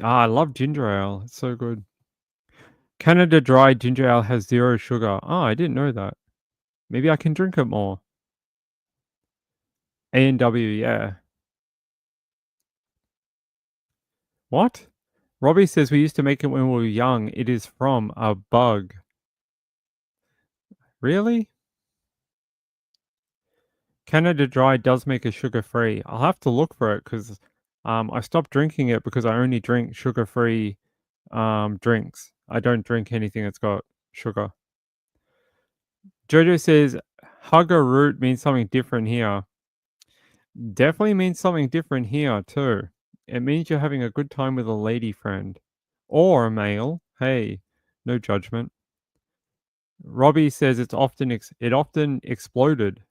Speaker 1: I love ginger ale. It's so good. Canada Dry ginger ale has 0 sugar. Oh, I didn't know that. Maybe I can drink it more. A&W, yeah. What? Robbie says we used to make it when we were young. It is from a bug. Really? Canada Dry does make it sugar-free. I'll have to look for it because I stopped drinking it because I only drink sugar-free drinks. I don't drink anything that's got sugar. Jojo says hugger root means something different here. Definitely means something different here too. It means you're having a good time with a lady friend. Or a male. Hey, no judgment. Robbie says it often exploded.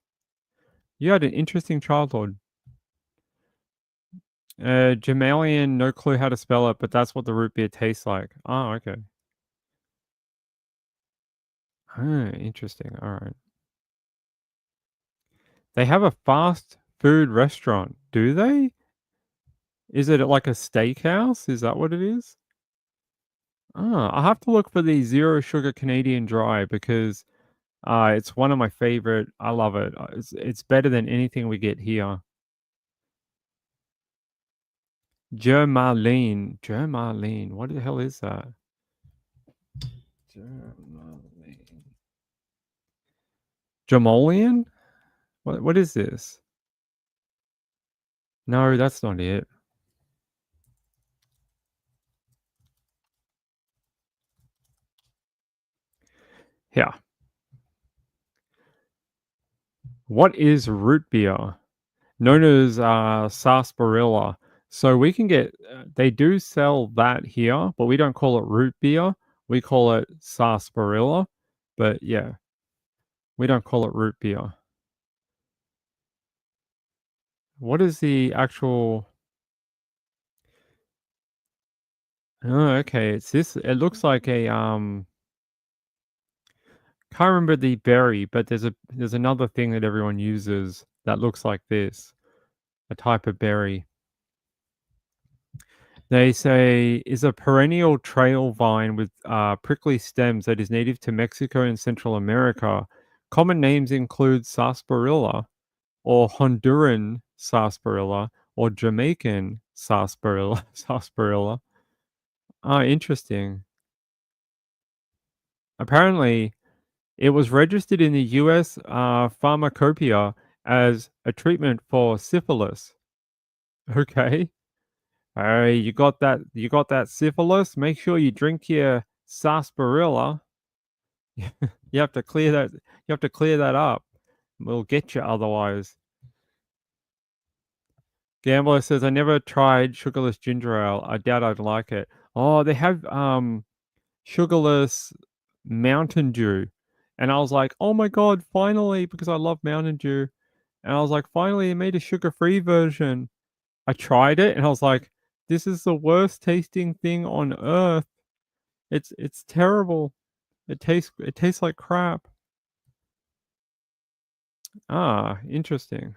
Speaker 1: You had an interesting childhood. Jamalian, no clue how to spell it, but that's what the root beer tastes like. Oh, okay. Interesting. All right. They have a fast food restaurant, do they? Is it like a steakhouse? Is that what it is? I'll have to look for the zero sugar Canadian dry because it's one of my favorite. I love it. It's better than anything we get here. Germaline. Germaline. What the hell is that? Germaline. Jamolian? What is this? No, that's not it. Yeah. What is root beer? Known as sarsaparilla. So we can get, they do sell that here, but we don't call it root beer. We call it sarsaparilla. But yeah, we don't call it root beer. What is the actual? Oh, okay. It's this. It looks like a Can't remember the berry, but there's another thing that everyone uses that looks like this. A type of berry. They say is a perennial trail vine with prickly stems that is native to Mexico and Central America. Common names include sarsaparilla, or Honduran sarsaparilla, or Jamaican sarsaparilla. Sarsaparilla. Interesting. Apparently, it was registered in the U.S. Pharmacopoeia as a treatment for syphilis. Okay. Hey, you got that? You got that syphilis? Make sure you drink your sarsaparilla. You have to clear that. You have to clear that up. We'll get you otherwise. Gambler says, "I never tried sugarless ginger ale. I doubt I'd like it." Oh, they have sugarless Mountain Dew, and I was like, "Oh my god, finally!" Because I love Mountain Dew, and I was like, "Finally, they made a sugar-free version." I tried it, and I was like, "This is the worst tasting thing on earth. It's terrible. It tastes like crap." Interesting.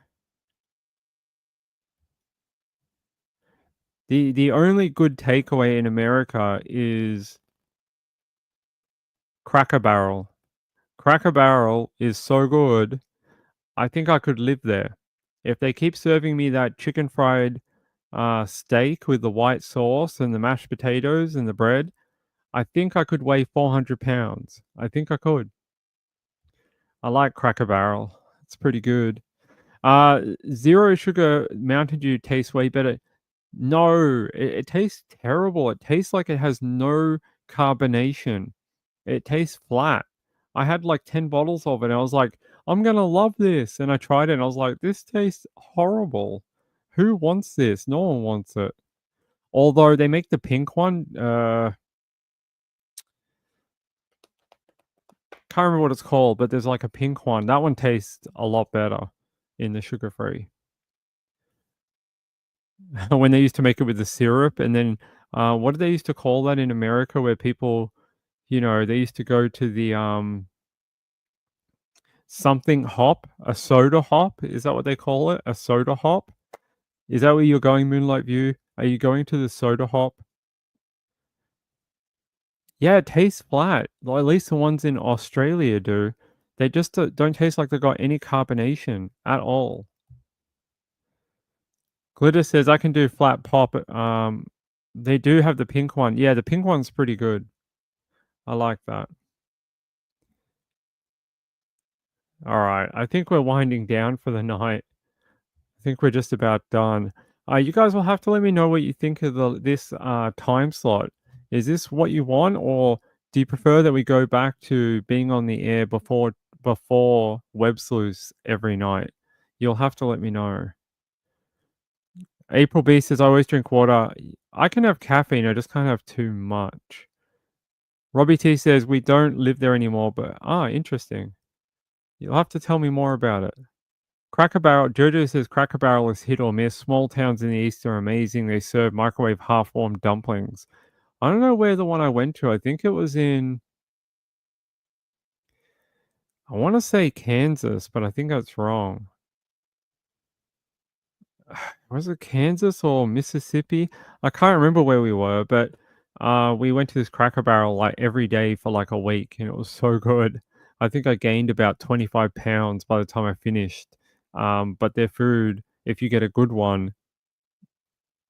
Speaker 1: The only good takeaway in America is Cracker Barrel. Cracker Barrel is so good. I think I could live there. If they keep serving me that chicken fried steak with the white sauce and the mashed potatoes and the bread, I think I could weigh 400 pounds. I think I could. I like Cracker Barrel. It's pretty good. Zero sugar Mountain Dew tastes way better. No, it tastes terrible. It tastes like it has no carbonation. It tastes flat. I had like 10 bottles of it and I was like, I'm gonna love this. And I tried it and I was like, this tastes horrible. Who wants this? No one wants it. Although they make the pink one, can't remember what it's called, but there's like a pink one. That one tastes a lot better in the sugar free. When they used to make it with the syrup, and then what did they used to call that in America where people, they used to go to the something hop, a soda hop? Is that what they call it? A soda hop? Is that where you're going, Moonlight View? Are you going to the soda hop? Yeah, it tastes flat. Well, at least the ones in Australia do. They just don't taste like they got any carbonation at all. Glitter says I can do flat pop. They do have the pink one. Yeah, the pink one's pretty good. I like that. All right, I think we're winding down for the night. I think we're just about done. You guys will have to let me know what you think of this time slot. Is this what you want, or do you prefer that we go back to being on the air before Web Sleuths every night? You'll have to let me know. April B says, I always drink water. I can have caffeine, I just can't have too much. Robbie T says, we don't live there anymore, but interesting. You'll have to tell me more about it. Cracker Barrel, Jojo says Cracker Barrel is hit or miss. Small towns in the east are amazing. They serve microwave half-warmed dumplings. I don't know where the one I went to. I think it was in, I want to say Kansas, but I think that's wrong. Was it Kansas or Mississippi? I can't remember where we were, but we went to this Cracker Barrel like every day for like a week, and it was so good. I think I gained about 25 pounds by the time I finished. But their food, if you get a good one,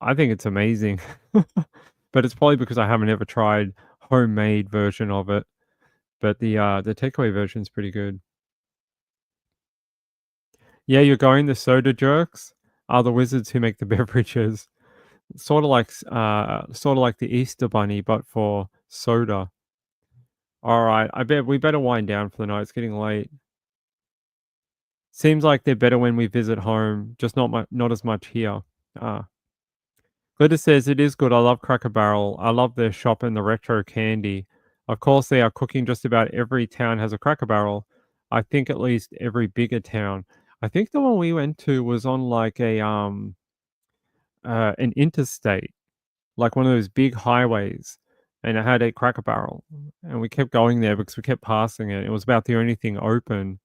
Speaker 1: I think it's amazing. But it's probably because I haven't ever tried homemade version of it. But the takeaway version is pretty good. Yeah, you're going. The soda jerks are the wizards who make the beverages. Sort of like the Easter Bunny, but for soda. All right, I bet we better wind down for the night. It's getting late. Seems like they're better when we visit home, just not as much here. Ah. Glitter says it is good. I love Cracker Barrel. I love their shop and the retro candy. Of course, they are cooking. Just about every town has a Cracker Barrel. I think at least every bigger town. I think the one we went to was on like an interstate, like one of those big highways, and it had a Cracker Barrel, and we kept going there because we kept passing it. It was about the only thing open.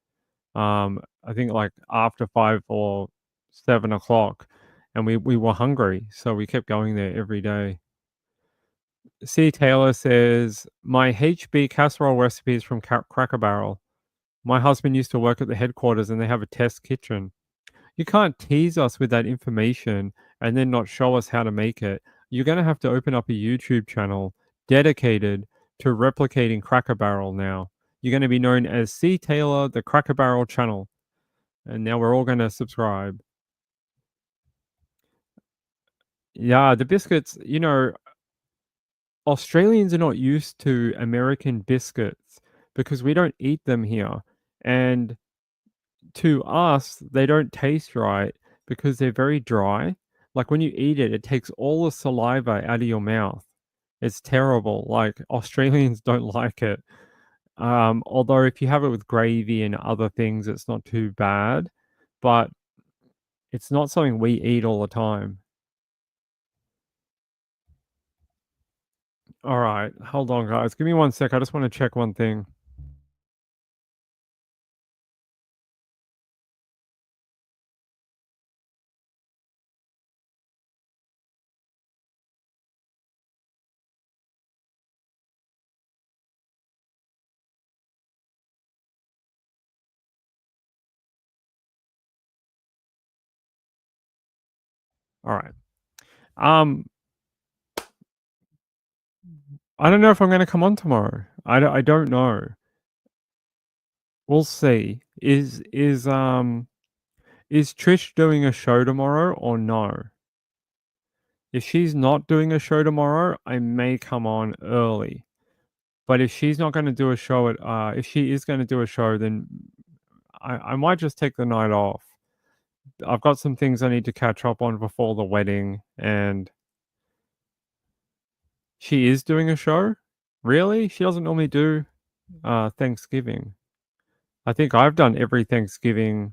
Speaker 1: I think like after 5 or 7 o'clock, and we were hungry, so we kept going there every day. C. Taylor says, my HB casserole recipe is from Cracker Barrel. My husband used to work at the headquarters and they have a test kitchen. You can't tease us with that information and then not show us how to make it. You're going to have to open up a YouTube channel dedicated to replicating Cracker Barrel now. You're going to be known as C. Taylor, the Cracker Barrel channel. And now we're all going to subscribe. Yeah, the biscuits, Australians are not used to American biscuits because we don't eat them here. And to us, they don't taste right because they're very dry. Like when you eat it, it takes all the saliva out of your mouth. It's terrible. Like Australians don't like it. Although if you have it with gravy and other things, it's not too bad. But it's not something we eat all the time. All right, hold on, guys. Give me 1 sec. I just want to check one thing. All right. I don't know if I'm going to come on tomorrow. I don't know. We'll see. Is Trish doing a show tomorrow or no? If she's not doing a show tomorrow, I may come on early. But if she's not going to do a show if she is going to do a show, then I might just take the night off. I've got some things I need to catch up on before the wedding, and she is doing a show? Really? She doesn't normally do Thanksgiving. I think I've done every Thanksgiving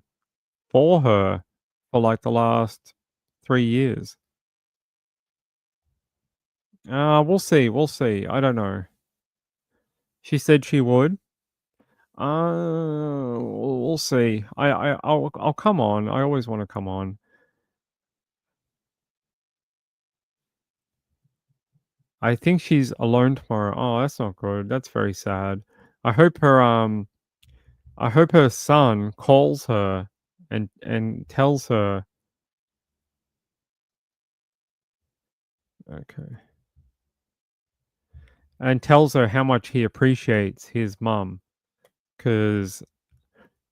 Speaker 1: for her for like the last 3 years. We'll see. We'll see. I don't know. She said she would. We'll see. I'll come on. I always want to come on. I think she's alone tomorrow. Oh, that's not good. That's very sad. I hope her son calls her and tells her. Okay. And tells her how much he appreciates his mum, because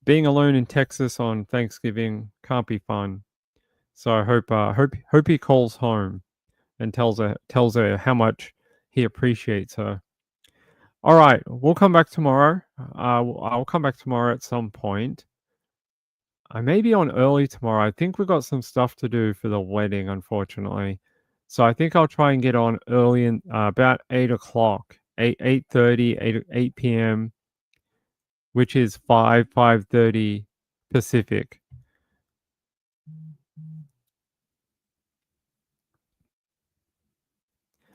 Speaker 1: being alone in Texas on Thanksgiving can't be fun. So I hope he calls home and tells her how much he appreciates her. All right, we'll come back tomorrow. I'll come back tomorrow at some point. I may be on early tomorrow. I think we've got some stuff to do for the wedding, unfortunately. So I think I'll try and get on early in about 8 o'clock, 8:30, 8 p.m., which is 5:30 Pacific.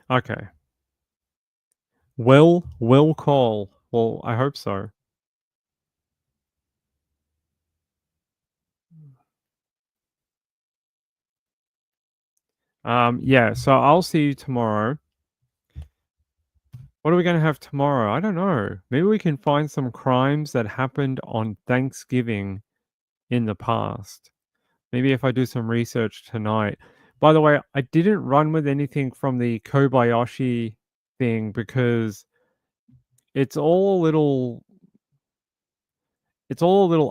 Speaker 1: Okay. Will call. Well, I hope so. Yeah, so I'll see you tomorrow. What are we going to have tomorrow? I don't know. Maybe we can find some crimes that happened on Thanksgiving in the past. Maybe if I do some research tonight. By the way, I didn't run with anything from the Kobayashi thing because it's all a little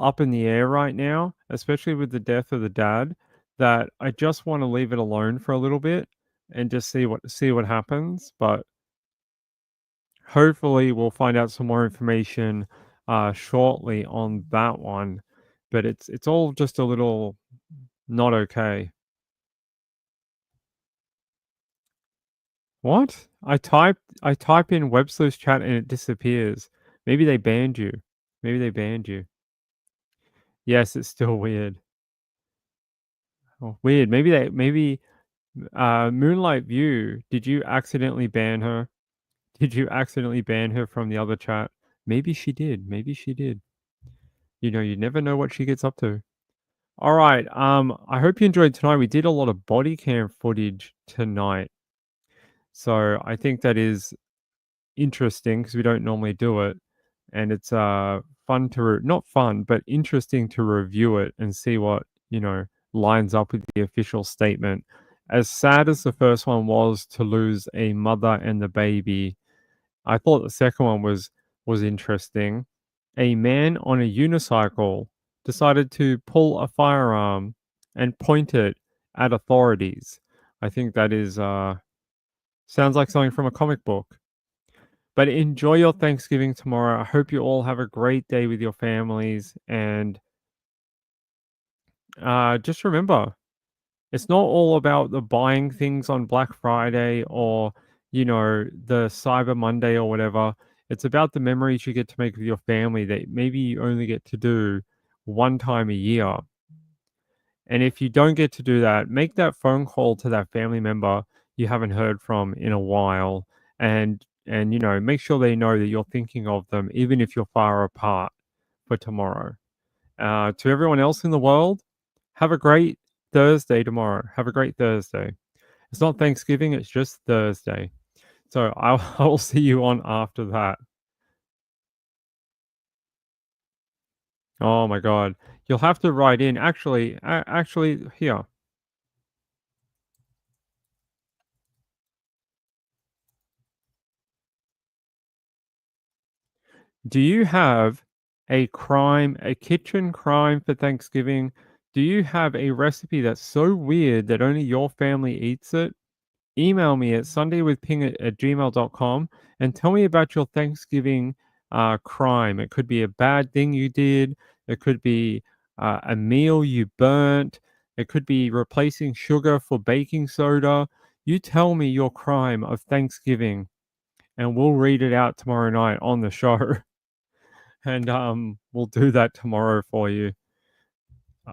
Speaker 1: up in the air right now, especially with the death of the dad, that I just want to leave it alone for a little bit and just see what happens. But hopefully we'll find out some more information shortly on that one. But it's all just a little not okay. What? I type in Webster's chat and it disappears. Maybe they banned you. Maybe they banned you. Yes, it's still weird. Oh, weird. Maybe Moonlight View, did you accidentally ban her? Did you accidentally ban her from the other chat? Maybe she did. Maybe she did. You know, you never know what she gets up to. All right. I hope you enjoyed tonight. We did a lot of body cam footage tonight. So I think that is interesting because we don't normally do it. And it's fun to not fun, but interesting to review it and see what, lines up with the official statement. As sad as the first one was to lose a mother and the baby, I thought the second one was interesting. A man on a unicycle decided to pull a firearm and point it at authorities. I think that is sounds like something from a comic book. But enjoy your Thanksgiving tomorrow. I hope you all have a great day with your families. And just remember, it's not all about the buying things on Black Friday or, the Cyber Monday or whatever. It's about the memories you get to make with your family that maybe you only get to do one time a year. And if you don't get to do that, make that phone call to that family member you haven't heard from in a while and make sure they know that you're thinking of them even if you're far apart for tomorrow. To everyone else in the world, have a great Thursday tomorrow. Have a great Thursday. It's not Thanksgiving, it's just Thursday. So I'll see you on after that. Oh my god. You'll have to write in. Actually, here. Do you have a kitchen crime for Thanksgiving? Do you have a recipe that's so weird that only your family eats it? Email me at sundaywithping@gmail.com and tell me about your Thanksgiving crime. It could be a bad thing you did. It could be a meal you burnt. It could be replacing sugar for baking soda. You tell me your crime of Thanksgiving, and we'll read it out tomorrow night on the show. And we'll do that tomorrow for you.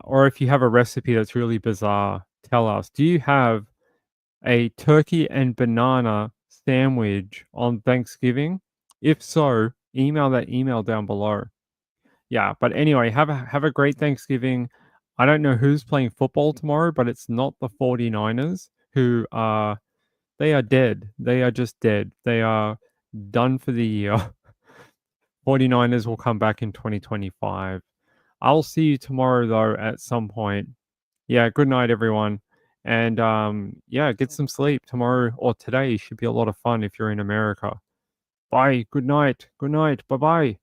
Speaker 1: Or if you have a recipe that's really bizarre, tell us. Do you have a turkey and banana sandwich on Thanksgiving? If so, email that email down below. Yeah, but anyway, have a great Thanksgiving. I don't know who's playing football tomorrow, but it's not the 49ers who they are dead. They are just dead. They are done for the year. 49ers will come back in 2025. I'll see you tomorrow though at some point. Yeah, good night everyone. And yeah, get some sleep. Tomorrow or today should be a lot of fun if you're in America. Bye. Good night. Good night. Bye-bye.